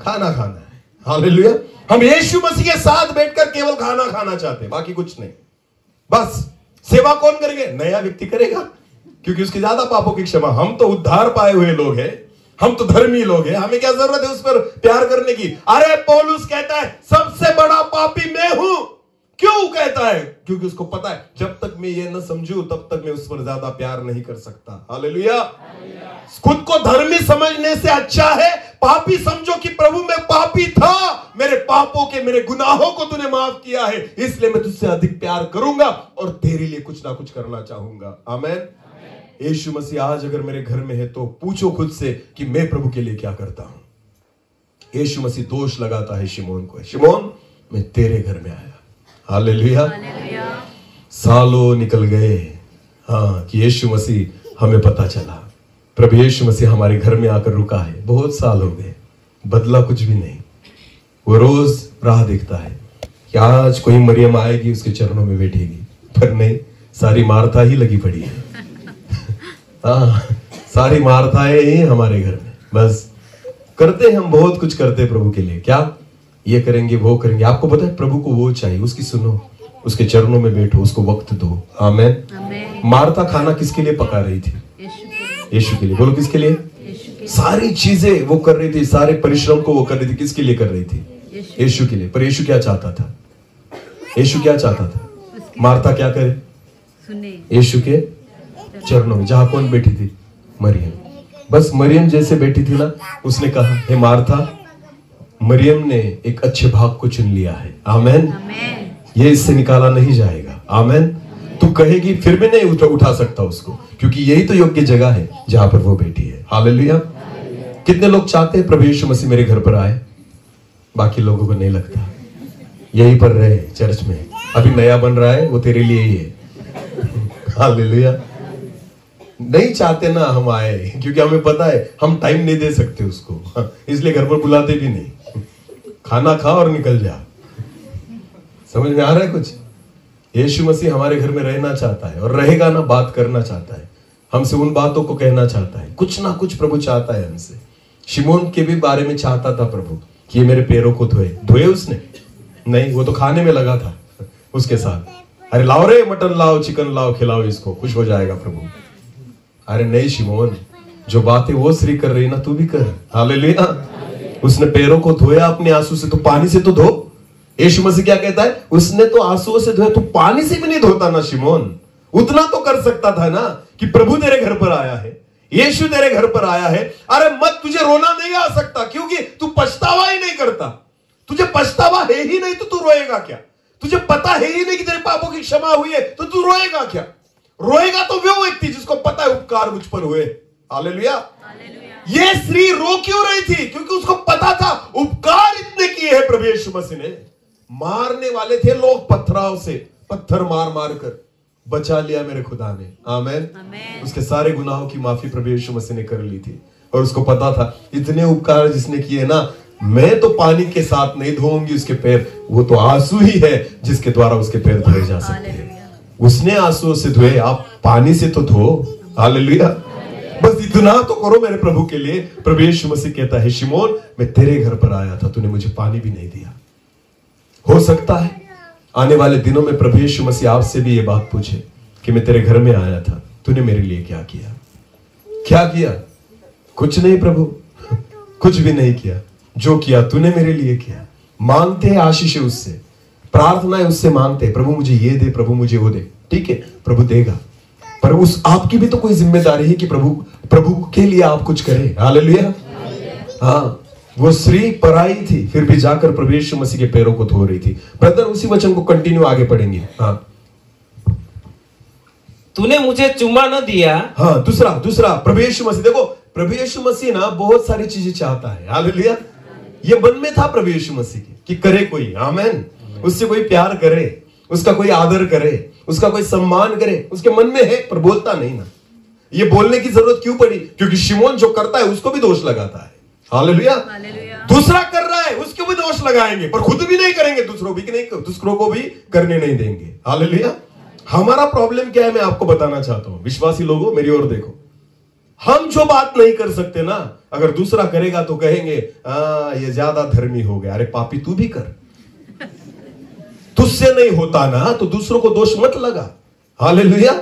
खाना खाना है। हालेलुया। हम यीशु मसीह के साथ बैठकर केवल खाना खाना चाहते हैं, बाकी कुछ नहीं। बस सेवा कौन करेंगे? नया व्यक्ति करेगा, क्योंकि उसके ज्यादा पापों की क्षमा। हम तो उद्धार पाए हुए लोग हैं, हम तो धर्मी लोग हैं, हमें क्या जरूरत है उस पर प्यार करने की? अरे पौलुस कहता है सबसे बड़ा पापी मैं हूं। क्यों कहता है? क्योंकि उसको पता है जब तक मैं ये न समझूं तब तक मैं उस पर ज्यादा प्यार नहीं कर सकता। हालेलुया। खुद को धर्मी समझने से अच्छा है पापी समझो कि प्रभु मैं पापी था, मेरे पापों के, मेरे गुनाहों को तूने माफ किया है, इसलिए मैं तुझसे अधिक प्यार करूंगा और तेरे लिए कुछ ना कुछ करना चाहूंगा। आमेन। यीशु मसीह आज अगर मेरे घर में है तो पूछो खुद से कि मैं प्रभु के लिए क्या करता हूं। यीशु मसीह दोष लगाता है शिमोन को, शिमोन मैं तेरे घर में आया। हालेलुया। सालों निकल गए, हाँ, कि यीशु मसीह हमें पता चला प्रभु यीशु मसीह हमारे घर में आकर रुका है। बहुत साल हो गए, बदला कुछ भी नहीं। वो रोज राह देखता है कि आज कोई मरियम आएगी उसके चरणों में बैठेगी, पर नहीं, सारी मार्था ही लगी पड़ी है। हाँ, सारी मार्थाएं ही हमारे घर में। बस करते हम बहुत कुछ करते प्रभु के लिए, क्या?
ये करेंगे वो करेंगे। आपको पता है प्रभु को वो चाहिए, उसकी सुनो, उसके चरणों में बैठो, उसको वक्त दो। आमेन। मार्था खाना किसके लिए पका रही थी? यीशु के लिए। बोलो किसके लिए? सारी चीजें वो कर रही थी, सारे परिश्रम को वो कर रही थी, किसके लिए कर रही थी? यीशु के लिए। पर यीशु क्या चाहता था? यीशु क्या चाहता था? मार्था क्या करे? यीशु के चरणों में। जहां कौन बैठी थी? मरियम। बस मरियम जैसे बैठी थी ना, उसने कहा, हे मार्था, मरियम ने एक अच्छे भाग को चुन लिया है। आमेन। ये इससे निकाला नहीं जाएगा। आमेन। तू कहेगी फिर भी नहीं उठा सकता उसको, क्योंकि यही तो योग्य जगह है जहां पर वो बैठी है। हालेलुया। कितने लोग चाहते हैं प्रभु यीशु मसीह मेरे घर पर आए? बाकी लोगों को नहीं लगता। यहीं पर रहे चर्च में, अभी नया बन रहा है, वो तेरे लिए ही है। हालेलुया। नहीं चाहते ना हम आए, क्योंकि हमें पता है हम टाइम नहीं दे सकते उसको, इसलिए घर पर बुलाते भी नहीं। खाना खा और निकल जा। समझ में आ रहा है कुछ? यीशु मसीह हमारे घर में रहना चाहता है, और रहेगा ना, बात करना चाहता है हमसे, उन बातों को कहना चाहता है। कुछ ना कुछ प्रभु चाहता है हमसे। शिमोन के भी बारे में चाहता था प्रभु कि ये मेरे पैरों को धोए। धोए उसने? नहीं, वो तो खाने में लगा था उसके साथ। अरे लाओ रे, मटन लाओ, चिकन लाओ, खिलाओ इसको, खुश हो जाएगा प्रभु। अरे नहीं शिमोन, जो बातें वो स्त्री कर रही ना, तू भी कर। हालेलुया। उसने पैरों को धोया अपने आंसू से, तो पानी से तो धो। यीशु मसीह क्या कहता है? उसने तो आंसुओं से धोया, तो पानी से भी नहीं धोता ना शिमोन? उतना तो कर सकता था ना कि प्रभु तेरे घर पर आया है, यीशु तेरे घर पर आया है। अरे मत, तुझे रोना नहीं आ सकता, क्योंकि तू पछतावा ही नहीं करता। तुझे पछतावा है ही नहीं तो तू रोएगा क्या? तुझे पता है ही नहीं कि तेरे पापों की क्षमा हुई है, तो तू रोएगा क्या? रोएगा तो वो व्यक्ति जिसको पता है उपकार मुझ पर हुए। हालेलुया। ये स्त्री रो क्यों रही थी? क्योंकि उसको पता था उपकार इतने किए हैं प्रभु यीशु मसीह ने। मारने वाले थे लोग पत्थराव से, पत्थर मार मार कर बचा लिया मेरे खुदा ने। आमेन। उसके सारे गुनाहों की माफी प्रभु यीशु मसीह ने कर ली थी, और उसको पता था इतने उपकार जिसने किए ना, मैं तो पानी के साथ नहीं धोऊंगी उसके पैर, वो तो आंसू ही है जिसके द्वारा उसके पैर धोए जा सकते हैं। उसने आंसुओं से धोए, आप पानी से तो धो। हालेलुया। बस इतना तो करो मेरे प्रभु के लिए। प्रभु यीशु मसीह कहता है, शिमोन, मैं तेरे घर पर आया था, तूने मुझे पानी भी नहीं दिया। हो सकता है आने वाले दिनों में प्रभु यीशु मसीह आपसे भी ये बात पूछे कि मैं तेरे घर में आया था, तूने मेरे लिए क्या किया? क्या किया? कुछ नहीं प्रभु, कुछ भी नहीं किया। जो किया तूने मेरे लिए किया। मांगते हैं आशीष उससे, प्रार्थना है उससे, मांगते हैं प्रभु मुझे ये दे, प्रभु मुझे वो दे। ठीक है, प्रभु देगा, पर उस आपकी भी तो कोई जिम्मेदारी है कि प्रभु के लिए आप कुछ करें। हालेलुया। हाँ, वो स्त्री पराई थी, फिर भी जाकर प्रभु यीशु मसीह के पैरों को धो रही थी। ब्रदर, उसी वचन को कंटिन्यू आगे पढ़ेंगे। हाँ,
तूने मुझे चुम्मा न दिया।
हाँ, दूसरा प्रभु यीशु मसीह, देखो प्रभु यीशु मसीह ना बहुत सारी चीजें चाहता है। हालेलुया। ये मन में था प्रभु यीशु मसीह के कि करे कोई, आमेन, उससे कोई प्यार करे, उसका कोई आदर करे, उसका कोई सम्मान करे, उसके मन में है, पर बोलता नहीं ना। ये बोलने की जरूरत क्यों पड़ी? क्योंकि शिमोन जो करता है उसको भी दोष लगाता है। हालेलुया। दूसरा कर रहा है, उसको भी दोष लगाएंगे, पर खुद भी नहीं करेंगे, दूसरों को भी करने नहीं देंगे। हालेलुया। हमारा प्रॉब्लम क्या है, मैं आपको बताना चाहता हूं। विश्वासी लोगों, मेरी ओर देखो। हम जो बात नहीं कर सकते ना, अगर दूसरा करेगा तो कहेंगे ये ज्यादा धर्मी हो गया। अरे पापी, तू भी कर। तुझसे नहीं होता ना, तो दूसरों को दोष मत लगा। हालेलुया।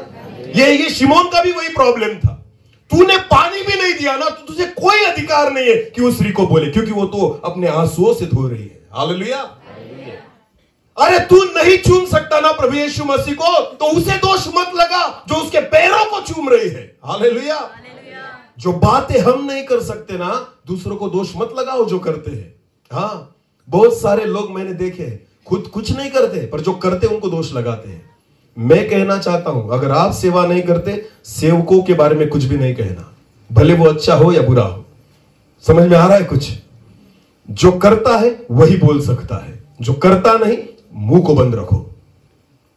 ये शिमोन का भी वही प्रॉब्लम था। तूने पानी भी नहीं दिया ना, तो तुझे कोई अधिकार नहीं है कि उस स्त्री को बोले, क्योंकि वो तो अपने आंसुओं से धो रही है। हालेलुया। अरे तू नहीं चूम सकता ना प्रभु यीशु मसीह को, तो उसे दोष मत लगा जो उसके पैरों को चूम रही है। हालेलुया। जो बातें हम नहीं कर सकते ना, दूसरों को दोष मत लगाओ जो करते हैं। हाँ, बहुत सारे लोग मैंने देखे खुद कुछ नहीं करते, पर जो करते उनको दोष लगाते हैं। मैं कहना चाहता हूं, अगर आप सेवा नहीं करते, सेवकों के बारे में कुछ भी नहीं कहना, भले वो अच्छा हो या बुरा हो। समझ में आ रहा है कुछ? जो करता है वही बोल सकता है, जो करता नहीं, मुंह को बंद रखो।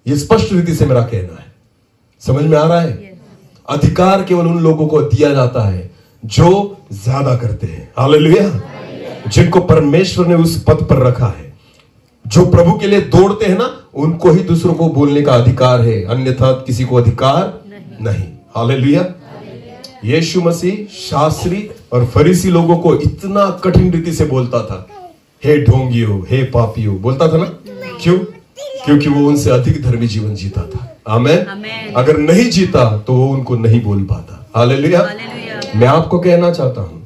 यह स्पष्ट रीति से मेरा कहना है। समझ में आ रहा है? अधिकार केवल उन लोगों को दिया जाता है जो ज्यादा करते हैं। हालेलुया। जिनको परमेश्वर ने उस पद पर रखा है, जो प्रभु के लिए दौड़ते हैं ना, उनको ही दूसरों को बोलने का अधिकार है, अन्यथा किसी को अधिकार नहीं। हालेलुया। यीशु मसीह शास्त्री और फरीसी लोगों को इतना कठिन रीति से बोलता था,
हे ढोंगियो, हे पापियो, बोलता था ना। क्यों? क्योंकि वो उनसे अधिक धर्मी जीवन जीता था। आमेन। अगर नहीं जीता तो वो उनको नहीं बोल पाता। हालेलुया। मैं आपको कहना चाहता हूं,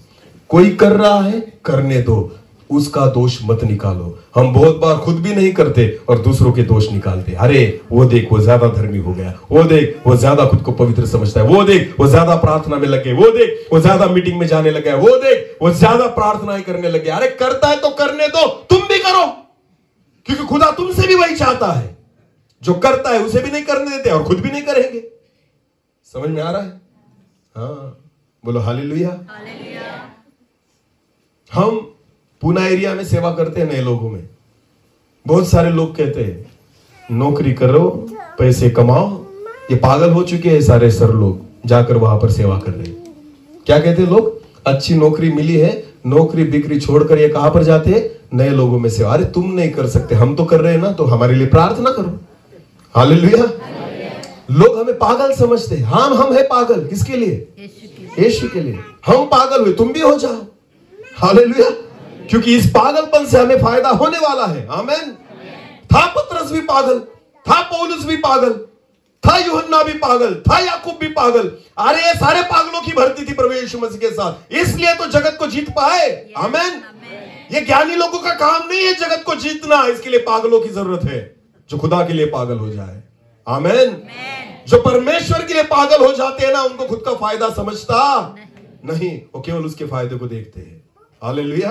कोई कर रहा है, करने दो, उसका दोष मत निकालो। हम बहुत बार खुद भी नहीं करते और दूसरों के दोष निकालते। अरे वो देख, वो ज्यादा धर्मी हो गया, वो देख, वो ज्यादा खुद को पवित्र समझता है, वो देख, वो ज्यादा प्रार्थना में लगे, वो देख, वो ज्यादा मीटिंग में जाने लगा है, वो देख, वो ज्यादा प्रार्थनाएं करने लगे। अरे करता है तो करने दो, तुम भी करो, क्योंकि खुदा तुमसे भी वही चाहता है। जो करता है उसे भी नहीं करने देते और खुद भी नहीं करेंगे। समझ में आ रहा है? हाँ, बोलो हालेलुया। हम पूना एरिया में सेवा करते हैं नए लोगों में। बहुत सारे लोग कहते हैं नौकरी करो, पैसे कमाओ। ये पागल हो चुके हैं सारे सर लोग, जाकर वहां पर सेवा कर रहे हैं। क्या कहते हैं लोग? अच्छी नौकरी मिली है, नौकरी बिक्री छोड़कर ये कहां पर जाते हैं? नए लोगों में सेवा। अरे तुम नहीं कर सकते, हम तो कर रहे हैं ना, तो हमारे लिए प्रार्थना करो। हालेलुया। लोग हमें पागल समझते हैं। हम है पागल, किसके लिए? यीशु के लिए। हम पागल हुए, तुम भी हो जाओ। हालेलुया। क्योंकि इस पागलपन से हमें फायदा होने वाला है। आमेन। था पतरस भी पागल, था पौलुस भी पागल, था यूहन्ना भी पागल, था याकूब भी पागल। अरे ये सारे पागलों की भर्ती थी प्रभु यीशु मसीह के साथ, इसलिए तो जगत को जीत पाए। आमेन। ये ज्ञानी लोगों का काम नहीं है जगत को जीतना, इसके लिए पागलों की जरूरत है जो खुदा के लिए पागल हो जाए। आमेन। जो परमेश्वर के लिए पागल हो जाते हैं ना, उनको खुद का फायदा समझता नहीं, वो केवल उसके फायदे को देखते हैं। हालेलुया।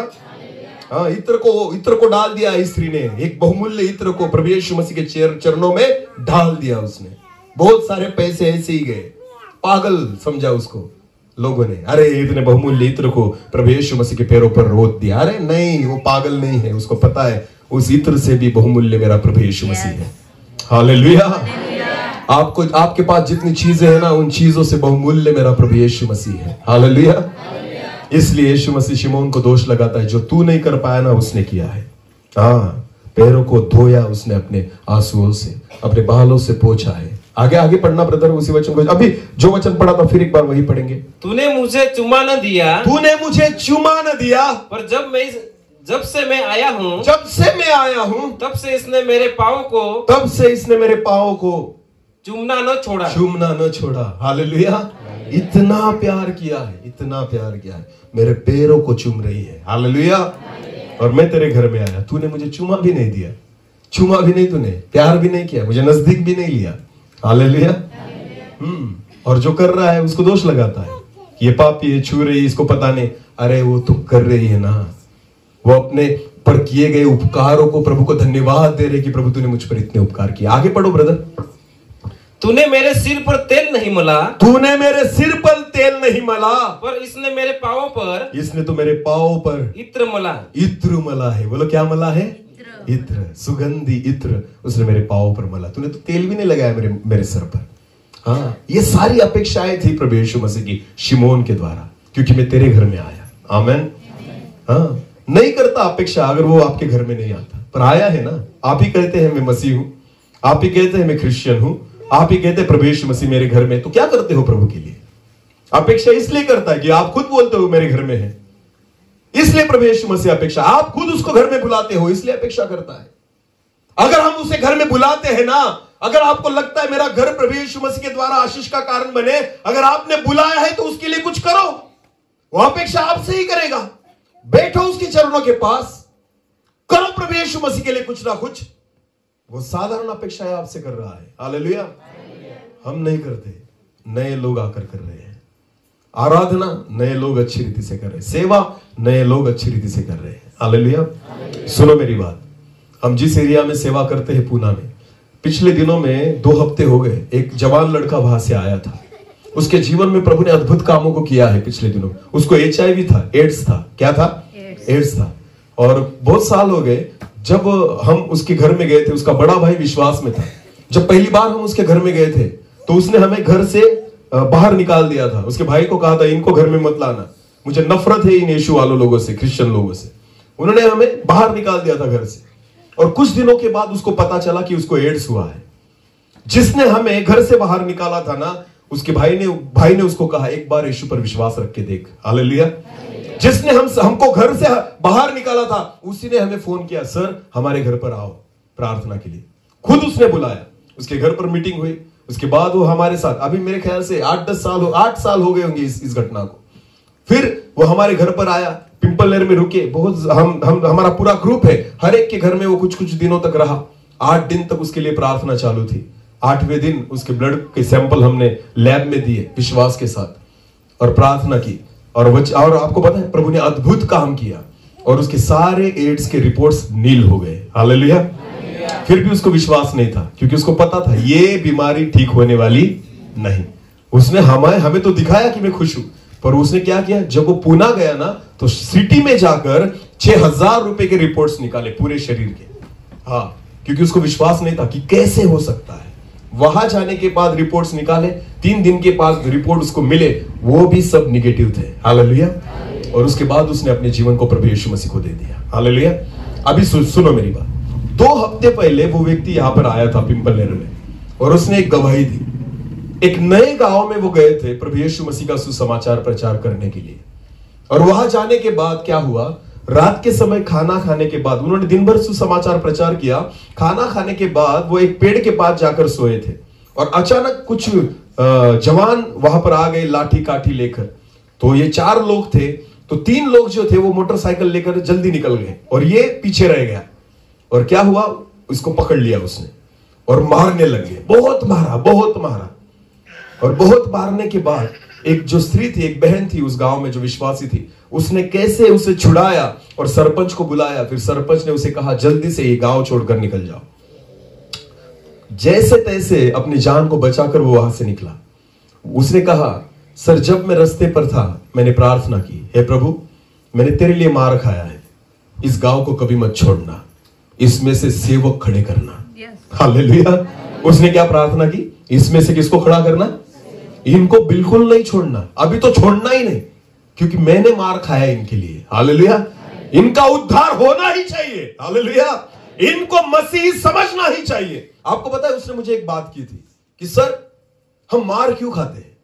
हाँ, इत्र को डाल दिया स्त्री ने, एक बहुमूल्य इत्र को प्रभु यीशु मसीह के चरणों में डाल दिया उसने। बहुत सारे पैसे ऐसे ही गए, पागल समझा उसको लोगों ने। अरे इतने बहुमूल्य इत्र को प्रभु यीशु मसीह के पैरों पर रोक दिया। अरे नहीं, वो पागल नहीं है, उसको पता है उस इत्र से भी बहुमूल्य मेरा प्रभु यीशु मसीह है। हालेलुया। आपको, आपके पास जितनी चीजें हैं ना, उन चीजों से बहुमूल्य मेरा प्रभु यीशु मसीह है। हालेलुया। इसलिए यीशु मसीह शिमोन को दोष लगाता है, जो तू नहीं कर पाया ना उसने किया है। हाँ, पैरों को धोया उसने अपने आंसुओं से, अपने बालों से पोंछा है। आगे पढ़ना ब्रदर, उसी वचन को। अभी जो वचन पढ़ा था फिर एक बार वही पढ़ेंगे।
तूने मुझे चुमा न दिया,
तूने मुझे चुमा न दिया,
पर जब से मैं आया हूँ,
तब
से इसने मेरे पाँव को चूमना न छोड़ा।
हालेलुया। इतना प्यार किया है, इतना प्यार किया है, मेरे पैरों को चूम रही है। हालेलुया। और मैं तेरे घर में आया, तूने मुझे चुमा भी नहीं दिया, चुमा भी नहीं, तूने प्यार भी नहीं किया, मुझे नजदीक भी नहीं लिया। हालेलुया। और जो कर रहा है उसको दोष लगाता है, ये पापी है, छू रही, इसको पता नहीं। अरे वो तो कर रही है ना, वो अपने पर किए गए उपकारों को प्रभु को धन्यवाद दे रहे कि प्रभु तूने मुझ पर इतने उपकार किए। आगे पढ़ो ब्रदर।
तूने मेरे सिर पर तेल नहीं मला, पर इसने मेरे पांवों पर,
इसने तो मेरे पांवों पर
इत्र
मला है। बोलो क्या मला है? इत्र, सुगंधी इत्र उसने मेरे पांवों पर मला। तूने तो तेल भी नहीं लगाया मेरे सर पर। हाँ, ये सारी अपेक्षाएं थी प्रभु यीशु मसीह की शिमोन के द्वारा, क्योंकि मैं तेरे घर में आया। आमेन। हाँ, नहीं करता अपेक्षा अगर वो आपके घर में नहीं आता, पर आया है ना। आप ही कहते हैं मैं मसीह हूं, आप ही कहते हैं मैं क्रिश्चियन हूं, आप ही कहते हैं प्रभु यीशु मसीह मेरे घर में, तो क्या करते हो प्रभु के लिए? अपेक्षा इसलिए करता है कि आप खुद बोलते हो मेरे घर में है, इसलिए प्रभु यीशु मसीह अपेक्षा। आप खुद उसको घर में बुलाते हो, इसलिए अपेक्षा करता है। अगर हम उसे घर में बुलाते हैं ना, अगर आपको लगता है मेरा घर प्रभु यीशु मसीह के द्वारा आशीष का कारण बने, अगर आपने बुलाया है तो उसके लिए कुछ करो। वो अपेक्षा आपसे ही करेगा। बैठो उसके चरणों के पास, करो प्रभु यीशु मसीह के लिए कुछ ना कुछ। वो साधारण अपेक्षाएं आपसे कर रहा है। हालेलुया। हम नहीं करते, नए लोग आकर कर रहे हैं। आराधना नए लोग अच्छी रीति से कर रहे हैं, सेवा नए लोग अच्छी रीति से कर रहे हैं। हालेलुया। सुनो मेरी बात, हम जिस एरिया में सेवा करते हैं पूना में, पिछले दिनों में 2 हफ्ते हो गए, एक जवान लड़का वहां से आया था। उसके जीवन में प्रभु ने अद्भुत कामों को किया है पिछले दिनों। उसको HIV था, एड्स था। क्या था? एड्स था। और बहुत साल हो गए जब हम उसके घर में गए थे, उसका बड़ा भाई विश्वास में था। जब पहली बार हम उसके घर में गए थे तो उसने हमें घर से बाहर निकाल दिया था। उसके भाई को कहा था इनको घर में मत लाना, मुझे नफरत है इन यीशु वालों लोगों से, क्रिश्चियन लोगों से। उन्होंने हमें बाहर निकाल दिया था घर से। और कुछ दिनों के बाद उसको पता चला कि उसको एड्स हुआ है। जिसने हमें घर से बाहर निकाला था ना, उसके भाई ने उसको कहा एक बार यीशु पर विश्वास रख के देख। हालेलुया। जिसने हमको घर से बाहर निकाला था, उसी ने हमें फोन किया, सर हमारे घर पर आओ प्रार्थना के लिए। खुद उसने बुलाया, उसके घर पर मीटिंग हुई। उसके बाद वो हमारे साथ, अभी मेरे ख्याल से 8 साल हो गए होंगे इस घटना को। फिर वो हमारे घर पर आया, पिंपल नहर में रुके। बहुत हमारा पूरा ग्रुप है, हर एक के घर में वो कुछ दिनों तक रहा। 8 दिन तक उसके लिए प्रार्थना चालू थी। 8वें दिन उसके ब्लड के सैंपल हमने लैब में दिए विश्वास के साथ और प्रार्थना की। और आपको पता है प्रभु ने अद्भुत काम किया और उसके सारे एड्स के रिपोर्ट्स नील हो गए। हालेलुया। फिर भी उसको विश्वास नहीं था, क्योंकि उसको पता था ये बीमारी ठीक होने वाली नहीं। उसने हमें तो दिखाया कि मैं खुश हूं, पर उसने क्या किया, जब वो पुणे गया ना, तो सिटी में जाकर 6000 रुपए के रिपोर्ट्स निकाले पूरे शरीर के। हाँ, क्योंकि उसको विश्वास नहीं था कि कैसे हो सकता है। वहां जाने के बाद रिपोर्ट्स निकाले, 3 दिन के बाद रिपोर्ट उसको मिले, वो भी सब निगेटिव थे। हालेलुया। और उसके बाद उसने अपने जीवन को प्रभु यीशु मसीह को दे दिया। हालेलुया। अभी सुनो मेरी बात। 2 हफ्ते पहले वो व्यक्ति यहां पर आया था पिंपल नहर में, और उसने एक गवाही दी। एक नए गांव में वो गए थे प्रभु यीशु मसीह का सुसमाचार प्रचार करने के लिए। और वहां जाने के बाद क्या हुआ, रात के समय खाना खाने के बाद, उन्होंने दिन भर सुसमाचार प्रचार किया। खाना खाने के बाद वो एक पेड़ के पास जाकर सोए थे, और अचानक कुछ जवान वहां पर आ गए लाठी काठी लेकर। तो ये 4 लोग थे, तो 3 लोग जो थे वो मोटरसाइकिल लेकर जल्दी निकल गए, और ये पीछे रह गया। और क्या हुआ, उसको पकड़ लिया उसने और मारने लगे। बहुत मारा। और बहुत मारने के बाद एक जो स्त्री थी, एक बहन थी उस गांव में जो विश्वासी थी, उसने कैसे उसे छुड़ाया और सरपंच को बुलाया। फिर सरपंच ने उसे कहा जल्दी से ये गांव छोड़कर निकल जाओ। जैसे तैसे अपनी जान को बचाकर वो वहां से निकला। उसने कहा, सर जब मैं रास्ते पर था मैंने प्रार्थना की, हे प्रभु मैंने तेरे लिए मार खाया है, इस गांव को कभी मत छोड़ना, इसमें से सेवक खड़े करना। हालेलुया। उसने क्या प्रार्थना की, इसमें से किसको खड़ा करना, इनको बिल्कुल नहीं छोड़ना, अभी तो छोड़ना ही नहीं, क्योंकि मैंने मार खाया इनके लिए। हालेलुया। इनका उद्धार होना ही चाहिए। हालेलुया। इनको मसीह समझना ही चाहिए। आपको पता है उसने मुझे एक बात की थी कि सर हम मार क्यों खाते हैं,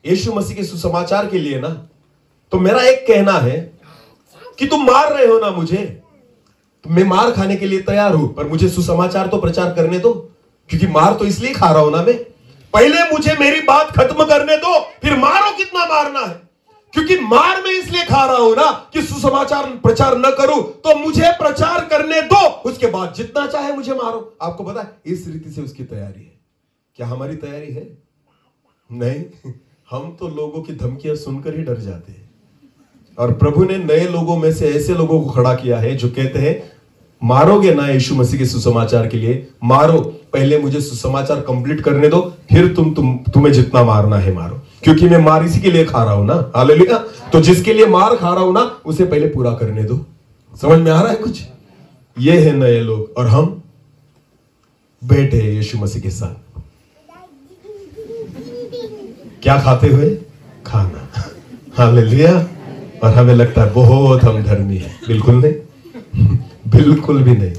यीशु मसीह के सुसमाचार के लिए ना। तो मेरा एक कहना है कि तुम मार रहे हो ना मुझे, मैं मार खाने के लिए तैयार हूं, पर मुझे सुसमाचार तो प्रचार करने दो, क्योंकि मार तो इसलिए खा रहा हूं ना मैं। पहले मुझे मेरी बात खत्म करने दो, फिर मारो कितना मारना है। क्योंकि मार मैं इसलिए खा रहा हूं ना कि सुसमाचार प्रचार न करूं, तो मुझे प्रचार करने दो, उसके बाद जितना चाहे मुझे मारो। आपको पता है इस रीति से उसकी तैयारी है। क्या हमारी तैयारी है? नहीं, हम तो लोगों की धमकियां सुनकर ही डर जाते हैं। और प्रभु ने नए लोगों में से ऐसे लोगों को खड़ा किया है जो कहते हैं मारोगे ना यीशु मसीह के सुसमाचार के लिए, मारो, पहले मुझे सुसमाचार कंप्लीट करने दो, फिर तुम्हें जितना मारना है मारो, क्योंकि मैं मार इसी के लिए खा रहा हूं ना। हालेलुया। तो जिसके लिए मार खा रहा हूं ना उसे पहले पूरा करने दो। समझ में आ रहा है कुछ? ये है नए लोग, और हम बैठे हैं यीशु मसीह के साथ, क्या खाते हुए? खाना। हालेलुया। और हमें लगता है बहुत हम धर्मी हैं। बिल्कुल नहीं, बिल्कुल भी नहीं।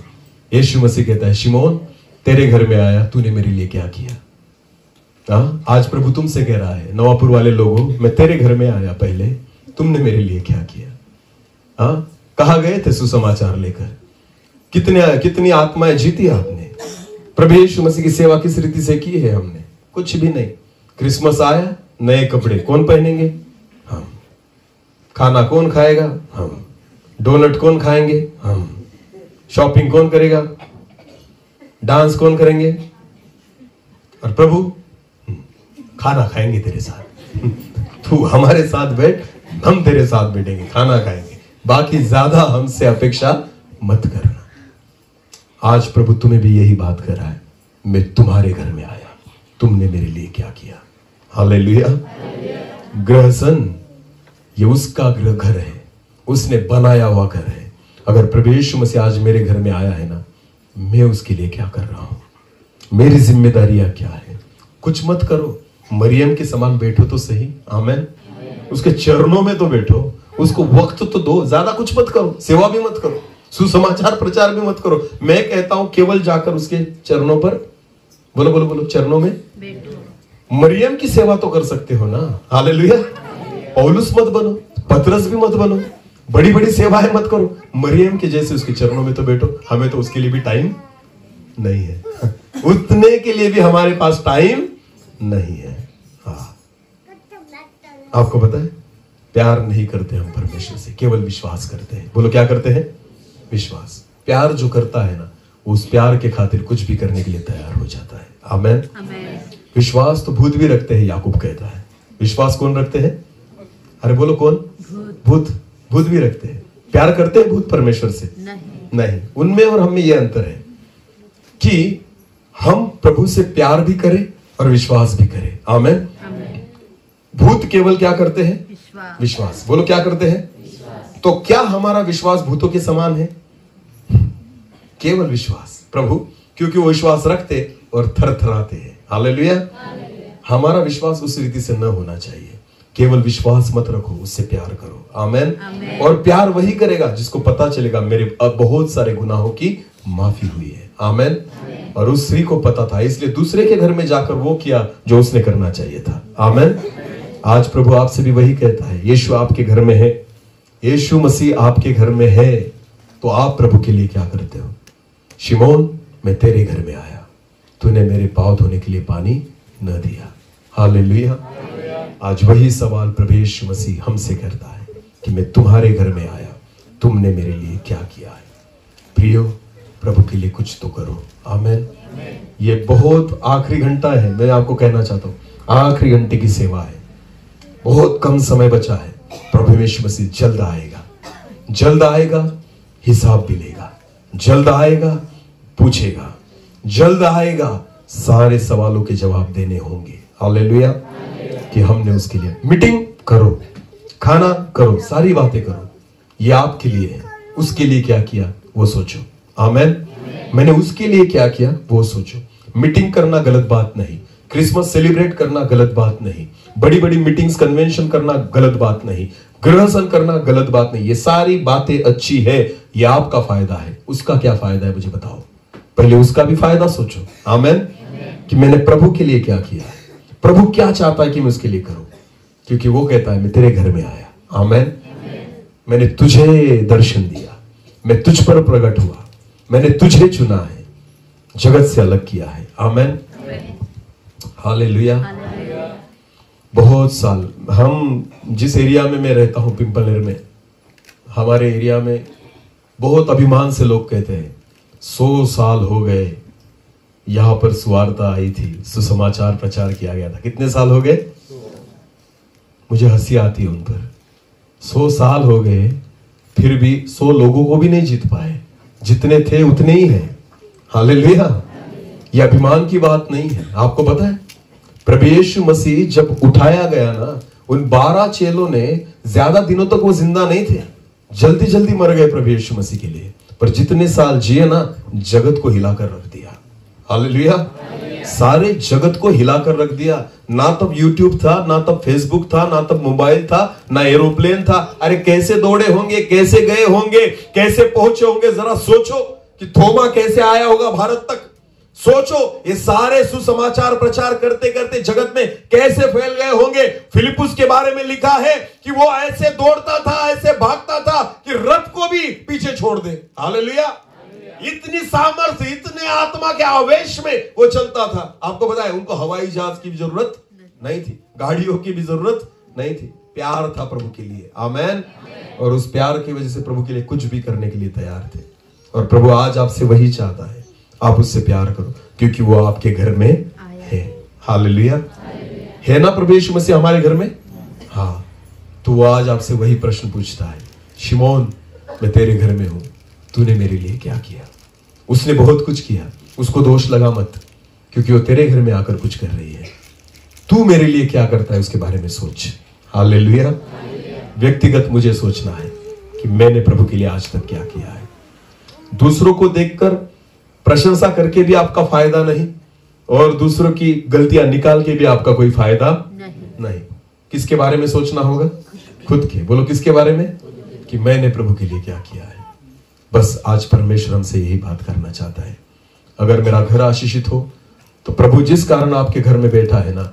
यीशु मसीह कहता है, शिमोन तेरे घर में आया, तूने मेरे लिए क्या किया? आज प्रभु तुमसे कह रहा है, नवापुर वाले लोगों, मैं तेरे घर में आया, पहले तुमने मेरे लिए क्या किया? कहां गए थे सुसमाचार लेकर? कितनी आत्माएं जीती आपने? प्रभु यीशु मसीह की सेवा किस रीति से की है हमने? कुछ भी नहीं। क्रिसमस आया, नए कपड़े कौन पहनेंगे? हम। खाना कौन खाएगा? हम। डोनट कौन खाएंगे? हम। शॉपिंग कौन करेगा? डांस कौन करेंगे? और प्रभु खाना खाएंगे तेरे साथ। तू हमारे साथ बैठ, हम तेरे साथ बैठेंगे, खाना खाएंगे, बाकी ज्यादा हमसे अपेक्षा मत करना। आज प्रभु तुम्हें भी यही बात कर रहा है, मैं तुम्हारे घर में आया, तुमने मेरे लिए क्या किया? हालेलुया। ग्रहसन ये उसका घर है, उसने बनाया हुआ घर है। अगर प्रभु यीशु मसीह आज मेरे घर में आया है ना, मैं उसके लिए क्या कर रहा हूं? मेरी जिम्मेदारियां क्या है? कुछ मत करो, मरियम के समान बैठो तो सही। आमेन। उसके चरणों में तो बैठो, उसको वक्त तो दो, ज्यादा कुछ मत करो, सेवा भी मत करो, सुसमाचार प्रचार भी मत करो। मैं कहता हूं केवल जाकर उसके चरणों पर, बोलो बोलो बोलो, चरणों में बैठो। मरियम की सेवा तो कर सकते हो ना। हालेलुया। पौलुस मत बनो, पतरस भी मत बनो, बड़ी बड़ी सेवाएं मत करो, मरियम के जैसे उसके चरणों में तो बैठो। हमें तो उसके लिए भी टाइम नहीं है, उतने के लिए भी हमारे पास टाइम नहीं है। हाँ, आपको पता है प्यार नहीं करते हम परमेश्वर से, केवल विश्वास करते हैं। बोलो क्या करते हैं? विश्वास। प्यार जो करता है ना, उस प्यार के खातिर कुछ भी करने के लिए तैयार हो जाता है। आमेन। विश्वास तो भूत भी रखते हैं, याकूब कहता है। विश्वास कौन रखते हैं? अरे बोलो कौन? भूत। भूत भी रखते हैं। प्यार करते हैं भूत परमेश्वर से? नहीं। उनमें और हमें यह अंतर है कि हम प्रभु से प्यार भी करें और विश्वास भी करें। आमेन। भूत केवल क्या करते हैं? विश्वास। बोलो क्या करते हैं? तो क्या हमारा विश्वास भूतों के समान है? केवल विश्वास। प्रभु क्योंकि वो विश्वास रखते और थरथराते हैं। हालेलुया। हमारा विश्वास उस रीति से न होना चाहिए। केवल विश्वास मत रखो, उससे प्यार करो। आमेन। और प्यार वही करेगा जिसको पता चलेगा मेरे अब बहुत सारे गुनाहों की माफी हुई है। आमेन। और उस स्त्री को पता था, इसलिए दूसरे के घर में जाकर वो किया जो उसने करना चाहिए था। आमेन। आज प्रभु आपसे भी वही कहता है, यीशु आपके घर में है, यीशु मसीह आपके घर में है, तो आप प्रभु के लिए क्या करते हो? शिमोन, मैं तेरे घर में आया, तूने मेरे पांव धोने के लिए पानी न दिया। हालेलुया। आज वही सवाल प्रभु यीशु मसीह हमसे करता है कि मैं तुम्हारे घर में आया, तुमने मेरे लिए क्या किया है? प्रियो, प्रभु के लिए कुछ तो करो। आमेन। ये बहुत आखिरी घंटा है, मैं आपको कहना चाहता हूँ, आखिरी घंटे की सेवा है, बहुत कम समय बचा है। प्रभु यीशु मसीह जल्द आएगा, जल्द आएगा, हिसाब भी लेगा, जल्द आएगा, पूछेगा, जल्द आएगा, सारे सवालों के जवाब देने होंगे। हालेलुया। कि हमने उसके लिए मीटिंग करो, खाना करो, सारी बातें करो, ये आपके लिए है। उसके लिए क्या किया वो सोचो। आमेन। मैंने उसके लिए क्या किया वो सोचो। मीटिंग करना गलत बात नहीं, क्रिसमस सेलिब्रेट करना गलत बात नहीं, बड़ी बड़ी मीटिंग्स कन्वेंशन करना गलत बात नहीं, गृहसन करना गलत बात नहीं, ये सारी बातें अच्छी है, ये आपका फायदा है। उसका क्या फायदा है मुझे बताओ? पहले उसका भी फायदा सोचो। आमेन। कि मैंने प्रभु के लिए क्या किया, प्रभु क्या चाहता है कि मैं उसके लिए करूं, क्योंकि वो कहता है मैं तेरे घर में आया। आमेन। मैंने तुझे दर्शन दिया, मैं तुझ पर प्रकट हुआ, मैंने तुझे चुना है, जगत से अलग किया है। आमेन। हालेलुया। बहुत साल, हम जिस एरिया में मैं रहता हूं पिंपलनेर में, हमारे एरिया में बहुत अभिमान से लोग कहते हैं 100 साल हो गए यहां पर सुवार्ता आई थी, सुसमाचार प्रचार किया गया था। कितने साल हो गए? मुझे हंसी आती है उन पर। 100 साल हो गए, फिर भी 100 लोगों को भी नहीं जीत पाए, जितने थे उतने ही हैं। हालेलुया। ये अभिमान की बात नहीं है। आपको पता है प्रभु यीशु मसीह जब उठाया गया ना, उन 12 चेलों ने ज्यादा दिनों तक वो जिंदा नहीं थे, जल्दी जल्दी मर गए प्रभु यीशु मसीह के लिए, पर जितने साल जिए ना, जगत को हिलाकर रख दिया। हालेलुया। सारे जगत को हिलाकर रख दिया। ना तब यूट्यूब था, ना तब फेसबुक था, ना तब मोबाइल था, ना एरोप्लेन था। अरे कैसे दौड़े होंगे, कैसे गए होंगे, कैसे पहुंचे होंगे? जरा सोचो कि थोमा कैसे आया होगा भारत तक। सोचो ये सारे सुसमाचार प्रचार करते करते जगत में कैसे फैल गए होंगे। फिलिपुस के बारे में लिखा है कि वो ऐसे दौड़ता था, ऐसे भागता था कि रथ को भी पीछे छोड़ दे। हालेलुया। इतनी सामर्थ्य, इतने आत्मा के आवेश में वो चलता था। आपको पता है उनको हवाई जहाज की भी जरूरत नहीं थी, गाड़ियों की भी जरूरत नहीं थी। प्यार था प्रभु के लिए। आमेन। और उस प्यार की वजह से प्रभु के लिए कुछ भी करने के लिए तैयार थे। और प्रभु आज आपसे वही चाहता है, आप उससे प्यार करो, क्योंकि वो आपके घर में है। हालेलुया। है ना प्रभु यीशु मसीह हमारे घर में? हाँ। तो वो आज आपसे वही प्रश्न पूछता है, शिमोन, मैं तेरे घर में हूं, तूने मेरे लिए क्या किया? उसने बहुत कुछ किया, उसको दोष लगा मत, क्योंकि वो तेरे घर में आकर कुछ कर रही है। तू मेरे लिए क्या करता है उसके बारे में सोच। हालेलुया। व्यक्तिगत मुझे सोचना है कि मैंने प्रभु के लिए आज तक क्या किया है। दूसरों को देखकर प्रशंसा करके भी आपका फायदा नहीं, और दूसरों की गलतियां निकाल के भी आपका कोई फायदा नहीं। किसके बारे में सोचना होगा? खुद के। बोलो किसके बारे में? कि मैंने प्रभु के लिए क्या किया है। बस आज परमेश्वर हमसे यही बात करना चाहता है। अगर मेरा घर आशीषित हो तो प्रभु जिस कारण आपके घर में बैठा है ना,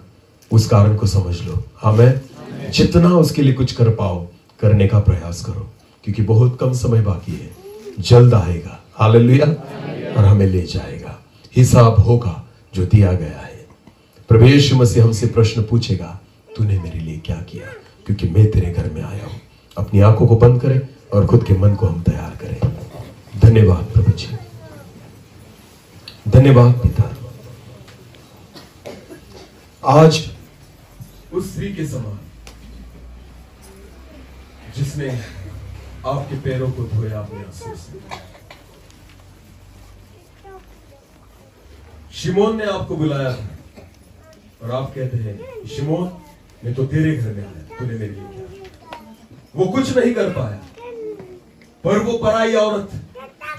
उस कारण को समझ लो। आमेन। जितना उसके लिए कुछ कर पाओ करने का प्रयास करो, क्योंकि बहुत कम समय बाकी है, जल्द आएगा। हालेलुया। और हमें ले जाएगा, हिसाब होगा जो दिया गया है। प्रभु यीशु मसीह हमसे प्रश्न पूछेगा, तूने मेरे लिए क्या किया, क्योंकि मैं तेरे घर में आया हूं। अपनी आंखों को बंद करें और खुद के मन को हम तैयार करें। धन्यवाद प्रभु जी, धन्यवाद पिता। आज उस स्त्री के समान जिसने आपके पैरों को धोया अपने आंसू से, शिमोन ने आपको बुलाया था और आप कहते हैं, शिमोन मैं तो तेरे घर में आया, तूने मेरे लिए क्या? वो कुछ नहीं कर पाया, पर वो पराई औरत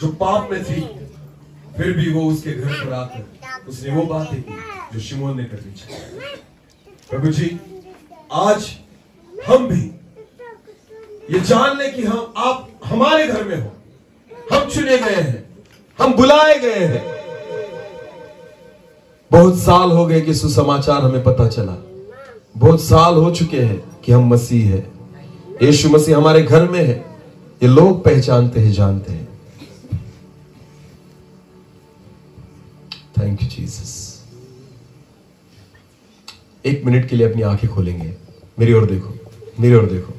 जो पाप में थी, फिर भी वो उसके घर पर आकर उसने वो बातें की जो शिमोन ने करनी चाहिए। प्रभु जी, आज हम भी ये जान ले कि आप हमारे घर में हो, हम चुने गए हैं, हम बुलाए गए हैं। बहुत साल हो गए कि सुसमाचार हमें पता चला, बहुत साल हो चुके हैं कि हम मसीह है, यीशु मसीह हमारे घर में है, ये लोग पहचानते हैं, जानते हैं। Thank you Jesus. एक मिनट के लिए अपनी आंखें खोलेंगे, मेरी ओर देखो, मेरी ओर देखो।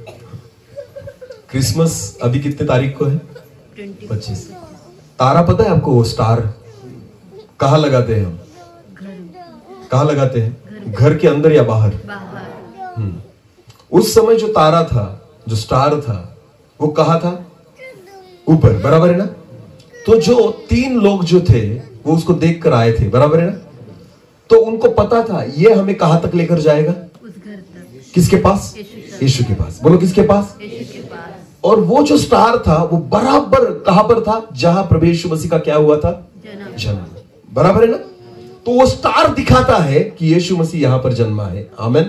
क्रिसमस अभी कितने तारीख को है? 25। तारा पता है आपको? वो स्टार कहाँ लगाते हैं हम? कहाँ लगाते हैं? घर के अंदर या बाहर? उस समय जो तारा था, जो स्टार था, वो कहाँ था? ऊपर, बराबर है ना? तो जो 3 लोग जो थे वो उसको देख कर आए थे, बराबर है ना? तो उनको पता था ये हमें कहां तक लेकर जाएगा? उस घर तक। किसके पास? यीशु के पास। बोलो किसके पास? यीशु के पास। और वो जो स्टार था वो बराबर कहां पर था? जहां प्रभु यीशु मसीह का क्या हुआ था? जन्म। बराबर है ना? तो वो स्टार दिखाता है कि यीशु मसीह यहां पर जन्मा है। आमीन।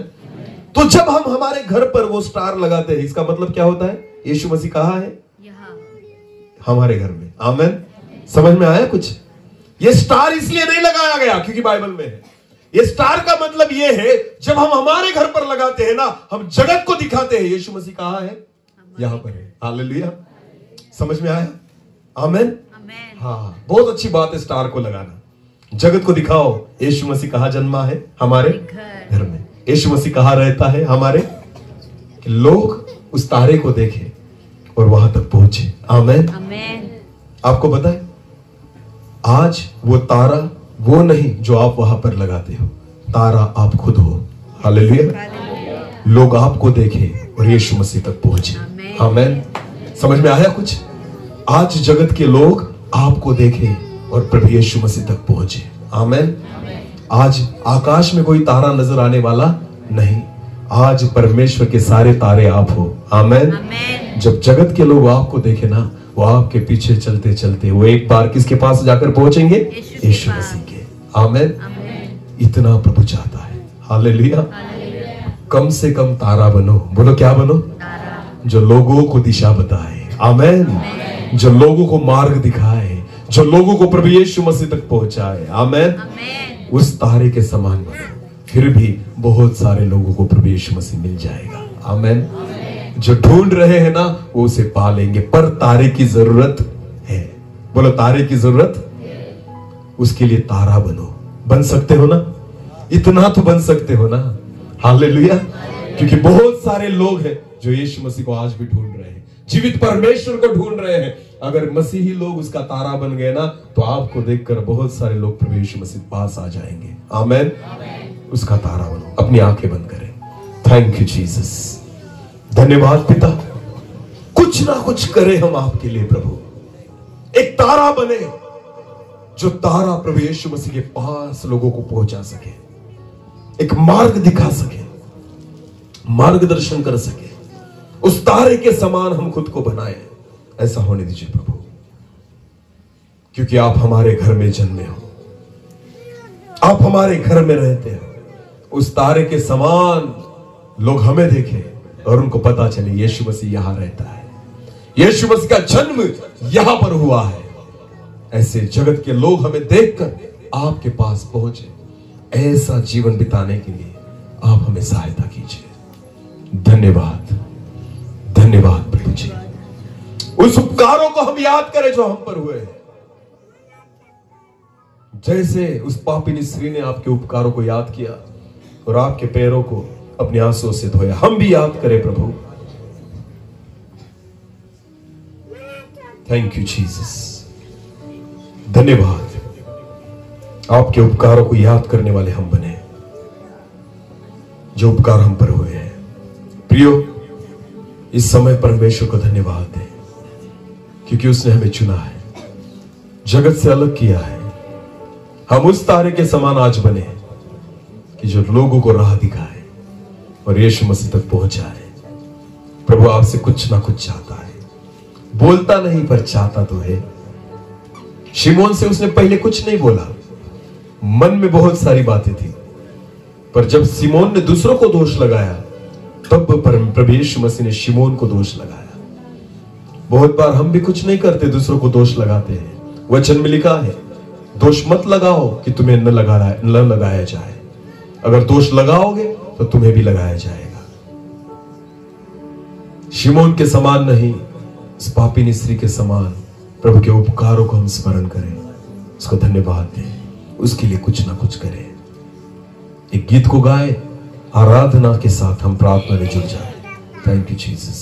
तो जब हम हमारे घर पर वो स्टार लगाते हैं, इसका मतलब क्या होता है? यीशु मसीह कहां है? हमारे घर में। आमीन। समझ में आया कुछ? ये स्टार इसलिए नहीं लगाया गया क्योंकि बाइबल में है। ये स्टार का मतलब ये है, जब हम हमारे घर पर लगाते हैं ना, हम जगत को दिखाते हैं यीशु मसीह कहां है? यहां पर है। हालेलुया। समझ में आया? आमीन। हाँ, बहुत अच्छी बात है स्टार को लगाना। जगत को दिखाओ यीशु मसीह कहां जन्मा है? हमारे घर में। यीशु मसीह कहां रहता है? हमारे। कि लोग उस तारे को देखें और वहां तक पहुंचे। आमीन। आपको पता है, आज वो तारा वो नहीं जो आप वहां पर लगाते हो, तारा आप खुद हो। हालेलुया। लोग आपको देखें और यीशु मसीह तक पहुंचे। आमीन। समझ में आया कुछ? आज जगत के लोग आपको देखें और प्रभु यीशु मसीह तक पहुंचे। आमीन। आज आकाश में कोई तारा नजर आने वाला नहीं, आज परमेश्वर के सारे तारे आप हो। आमीन। जब जगत के लोग आपको देखे ना, वो आपके पीछे चलते चलते वो एक बार किसके पास जाकर पहुंचेंगे? यीशु मसीह के। आमीन। इतना प्रभु चाहता है। हालेलुया। कम से कम तारा बनो। बोलो क्या बनो? जो लोगों को दिशा बताए। आमीन। जो लोगों को मार्ग दिखाए, जो लोगों को प्रभु यीशु मसीह तक पहुंचाए। आमीन। उस तारे के समान बनो, फिर भी बहुत सारे लोगों को प्रभु यीशु मसीह मिल जाएगा। आमीन। जो ढूंढ रहे हैं ना, वो उसे पा लेंगे, पर तारे की जरूरत है। बोलो तारे की जरूरत। उसके लिए तारा बनो। बन सकते हो ना? इतना तो बन सकते हो ना? हालेलुया। क्योंकि बहुत सारे लोग हैं जो यीशु मसीह को आज भी ढूंढ रहे हैं, जीवित परमेश्वर को ढूंढ रहे हैं। अगर मसीही लोग उसका तारा बन गए ना, तो आपको देखकर बहुत सारे लोग प्रभु यीशु मसीह पास आ जाएंगे। आमीन। उसका तारा बनो। अपनी आंखें बंद करें। Thank you Jesus. धन्यवाद पिता। कुछ ना कुछ करें हम आपके लिए प्रभु। एक तारा बने, जो तारा प्रभु यीशु मसीह के पास लोगों को पहुंचा सके, एक मार्ग दिखा सके, मार्गदर्शन कर सके। उस तारे के समान हम खुद को बनाए। ऐसा होने दीजिए प्रभु, क्योंकि आप हमारे घर में जन्मे हो, आप हमारे घर में रहते हो। उस तारे के समान लोग हमें देखें और उनको पता चले यीशु मसीह यहां रहता है, यीशु मसीह का जन्म यहां पर हुआ है। ऐसे जगत के लोग हमें देखकर आपके पास पहुंचे। ऐसा जीवन बिताने के लिए आप हमें सहायता कीजिए। धन्यवाद। धन्यवाद प्रभु जी। उस उपकारों को हम याद करें जो हम पर हुए। जैसे उस पापिनी स्त्री ने आपके उपकारों को याद किया और आपके पैरों को अपने आंसुओं से धोया, हम भी याद करें प्रभु। Thank you Jesus. धन्यवाद, आपके उपकारों को याद करने वाले हम बने, जो उपकार हम पर हुए हैं। प्रियो, इस समय परमेश्वर को धन्यवाद दें, क्योंकि उसने हमें चुना है, जगत से अलग किया है। हम उस तारे के समान आज बने कि जो लोगों को राह दिखाए और यीशु मसीह तक पहुंचाए। प्रभु आपसे कुछ ना कुछ चाहता है, बोलता नहीं पर चाहता तो है। शिमोन से उसने पहले कुछ नहीं बोला, मन में बहुत सारी बातें थी, पर जब शिमोन ने दूसरों को दोष लगाया तब प्रभु यीशु मसीह ने शिमोन को दोष लगाया। बहुत बार हम भी कुछ नहीं करते, दूसरों को दोष लगाते हैं। वचन में लिखा है, दोष मत लगाओ कि तुम्हें न लगाया जाए। अगर दोष लगाओगे तो तुम्हें भी लगाया जाएगा। शिमोन के समान नहीं, इस पापिनी स्त्री के समान प्रभु के उपकारों को हम स्मरण करें, उसको धन्यवाद दें, उसके लिए कुछ ना कुछ करें। एक गीत को गाए, आराधना के साथ हम प्रार्थना में जुड़ जाए। Thank you Jesus.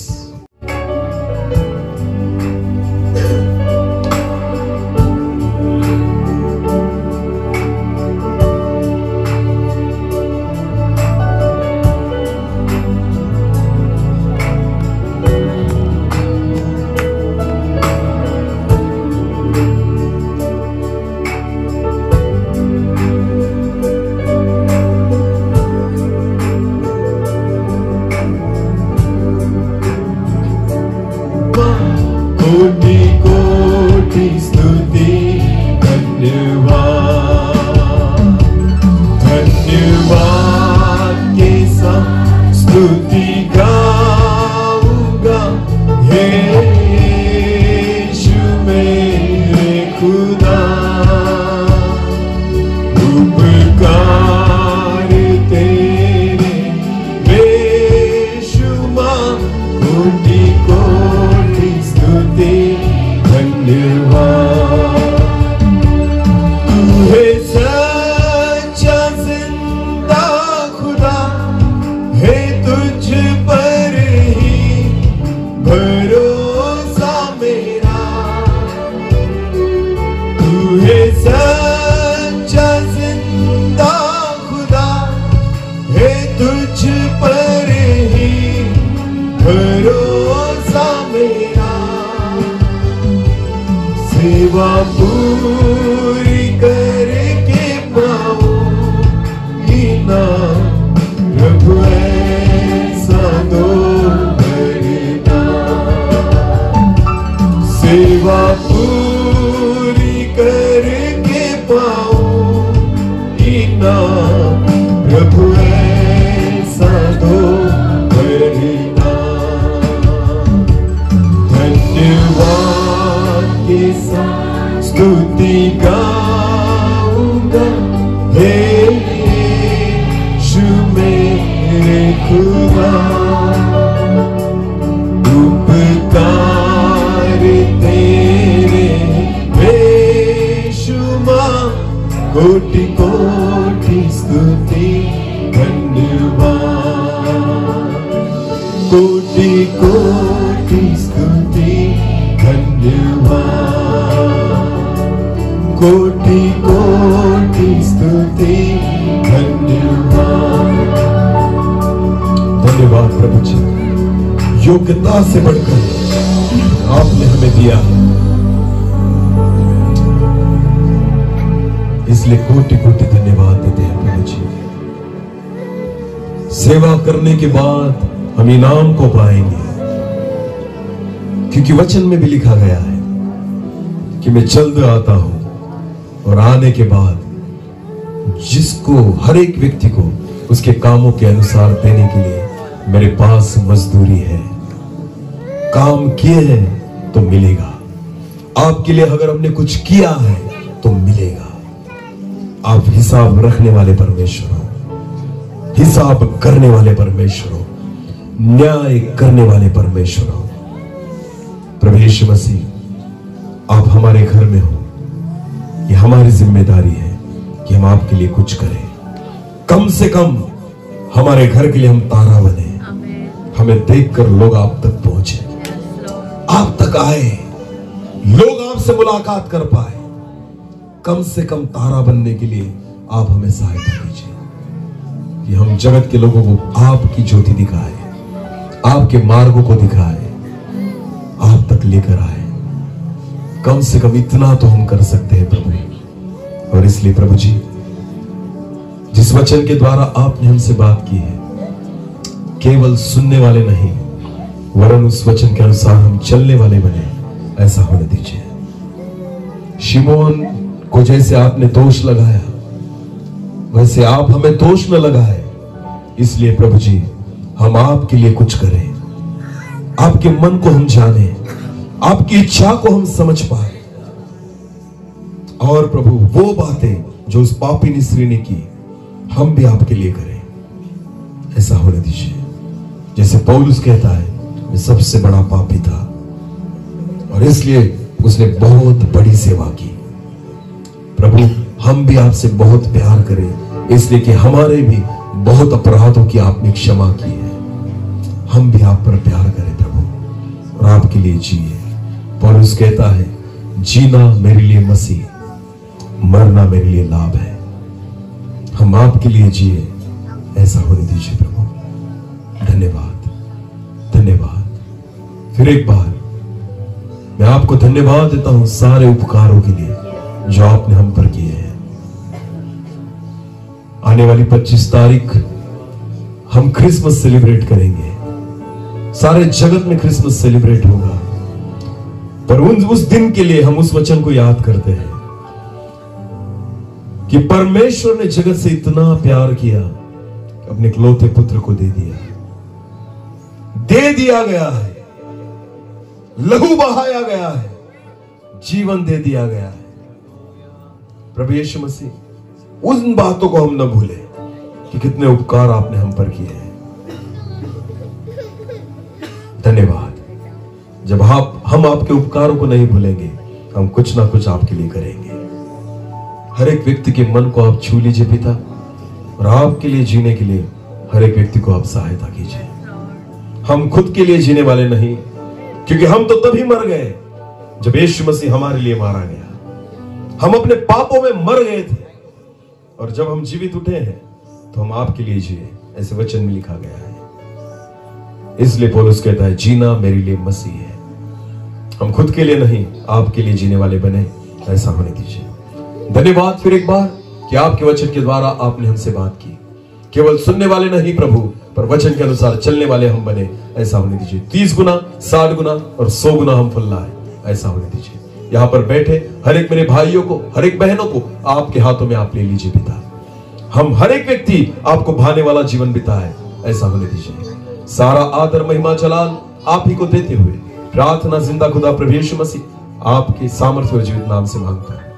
कोटि कोटि स्तुति धन्यवाद, कोटि कोटि स्तुति धन्यवाद, कोटि कोटि स्तुति धन्यवाद। धन्यवाद प्रभु जी, योग्यता से बढ़कर आपने हमें दिया है, इसलिए कोटि कोटि धन्यवाद देते हैं प्रभु जी। सेवा करने के बाद हम इनाम को पाएंगे, क्योंकि वचन में भी लिखा गया है कि मैं जल्द आता हूं और आने के बाद जिसको हर एक व्यक्ति को उसके कामों के अनुसार देने के लिए मेरे पास मजदूरी है। काम किए हैं तो मिलेगा, आपके लिए अगर हमने कुछ किया है तो मिलेगा। आप हिसाब रखने वाले परमेश्वर हो, हिसाब करने वाले परमेश्वर हो। न्याय करने वाले परमेश्वर हो। प्रभु यीशु मसीह, आप हमारे घर में हो। ये हमारी जिम्मेदारी है कि हम आपके लिए कुछ करें। कम से कम हमारे घर के लिए हम तारा बने। हमें देखकर लोग आप तक पहुंचे, आप तक आए, लोग आपसे मुलाकात कर पाए। कम से कम तारा बनने के लिए आप हमें सहायता कीजिए कि हम जगत के लोगों को आपकी ज्योति दिखाए, आपके मार्गों को दिखाए, आप तक लेकर आए। कम से कम इतना तो हम कर सकते हैं प्रभु। और इसलिए प्रभु जी, जिस वचन के द्वारा आपने हमसे बात की है, केवल सुनने वाले नहीं वरन उस वचन के अनुसार हम चलने वाले बने, ऐसा होने दीजिए। शिमोन को जैसे आपने दोष लगाया, वैसे आप हमें दोष न लगाए। इसलिए प्रभु जी, हम आपके लिए कुछ करें, आपके मन को हम जाने, आपकी इच्छा को हम समझ पाए। और प्रभु, वो बातें जो उस पापिनी स्त्री ने की, हम भी आपके लिए करें, ऐसा होने दीजिए। जैसे पौलुस कहता है, मैं सबसे बड़ा पापी था और इसलिए उसने बहुत बड़ी सेवा की। प्रभु, हम भी आपसे बहुत प्यार करें, इसलिए कि हमारे भी बहुत अपराधों की आपने क्षमा की है। हम भी आप पर प्यार करें प्रभु और आपके लिए जिए। पौलुस कहता है, जीना मेरे लिए मसीह, मरना मेरे लिए लाभ है। हम आपके लिए जिए, ऐसा होने दीजिए प्रभु। धन्यवाद, धन्यवाद। फिर एक बार मैं आपको धन्यवाद देता हूं सारे उपकारों के लिए जो आपने हम पर किए हैं। आने वाली 25 तारीख हम क्रिसमस सेलिब्रेट करेंगे। सारे जगत में क्रिसमस सेलिब्रेट होगा, पर उस दिन के लिए हम उस वचन को याद करते हैं कि परमेश्वर ने जगत से इतना प्यार किया, अपने इकलौते पुत्र को दे दिया गया है, लहू बहाया गया है, जीवन दे दिया गया है। प्रभु यीशु मसीह, उन बातों को हम न भूले कि कितने उपकार आपने हम पर किए हैं। धन्यवाद। जब हम आपके उपकारों को नहीं भूलेंगे, हम कुछ ना कुछ आपके लिए करेंगे। हर एक व्यक्ति के मन को आप छू लीजिए पिता, और आपके लिए जीने के लिए हर एक व्यक्ति को आप सहायता कीजिए। हम खुद के लिए जीने वाले नहीं, क्योंकि हम तो तभी मर गए जब यीशु मसीह हमारे लिए मारा गया। हम अपने पापों में मर गए थे, और जब हम जीवित उठे हैं तो हम आपके लिए जिए, ऐसे वचन में लिखा गया है। इसलिए पौलुस कहता है, जीना मेरे लिए मसीह है। हम खुद के लिए नहीं, आपके लिए जीने वाले बने, ऐसा होने दीजिए। धन्यवाद फिर एक बार कि आपके वचन के द्वारा आपने हमसे बात की। केवल सुनने वाले नहीं प्रभु, पर वचन के अनुसार चलने वाले हम बने, ऐसा होने दीजिए। 30 गुना, 60 गुना और 100 गुना हम फल लाए, ऐसा होने दीजिए। यहाँ पर बैठे हर एक मेरे भाइयों को, हर एक बहनों को आपके हाथों में आप ले लीजिए पिता। हम हर एक व्यक्ति आपको भाने वाला जीवन बिताए, ऐसा होने दीजिए। सारा आदर महिमा जलाल आप ही को देते हुए प्रार्थना जिंदा खुदा प्रभु यीशु मसीह आपके सामर्थ्य और जीवित नाम से मांगता है।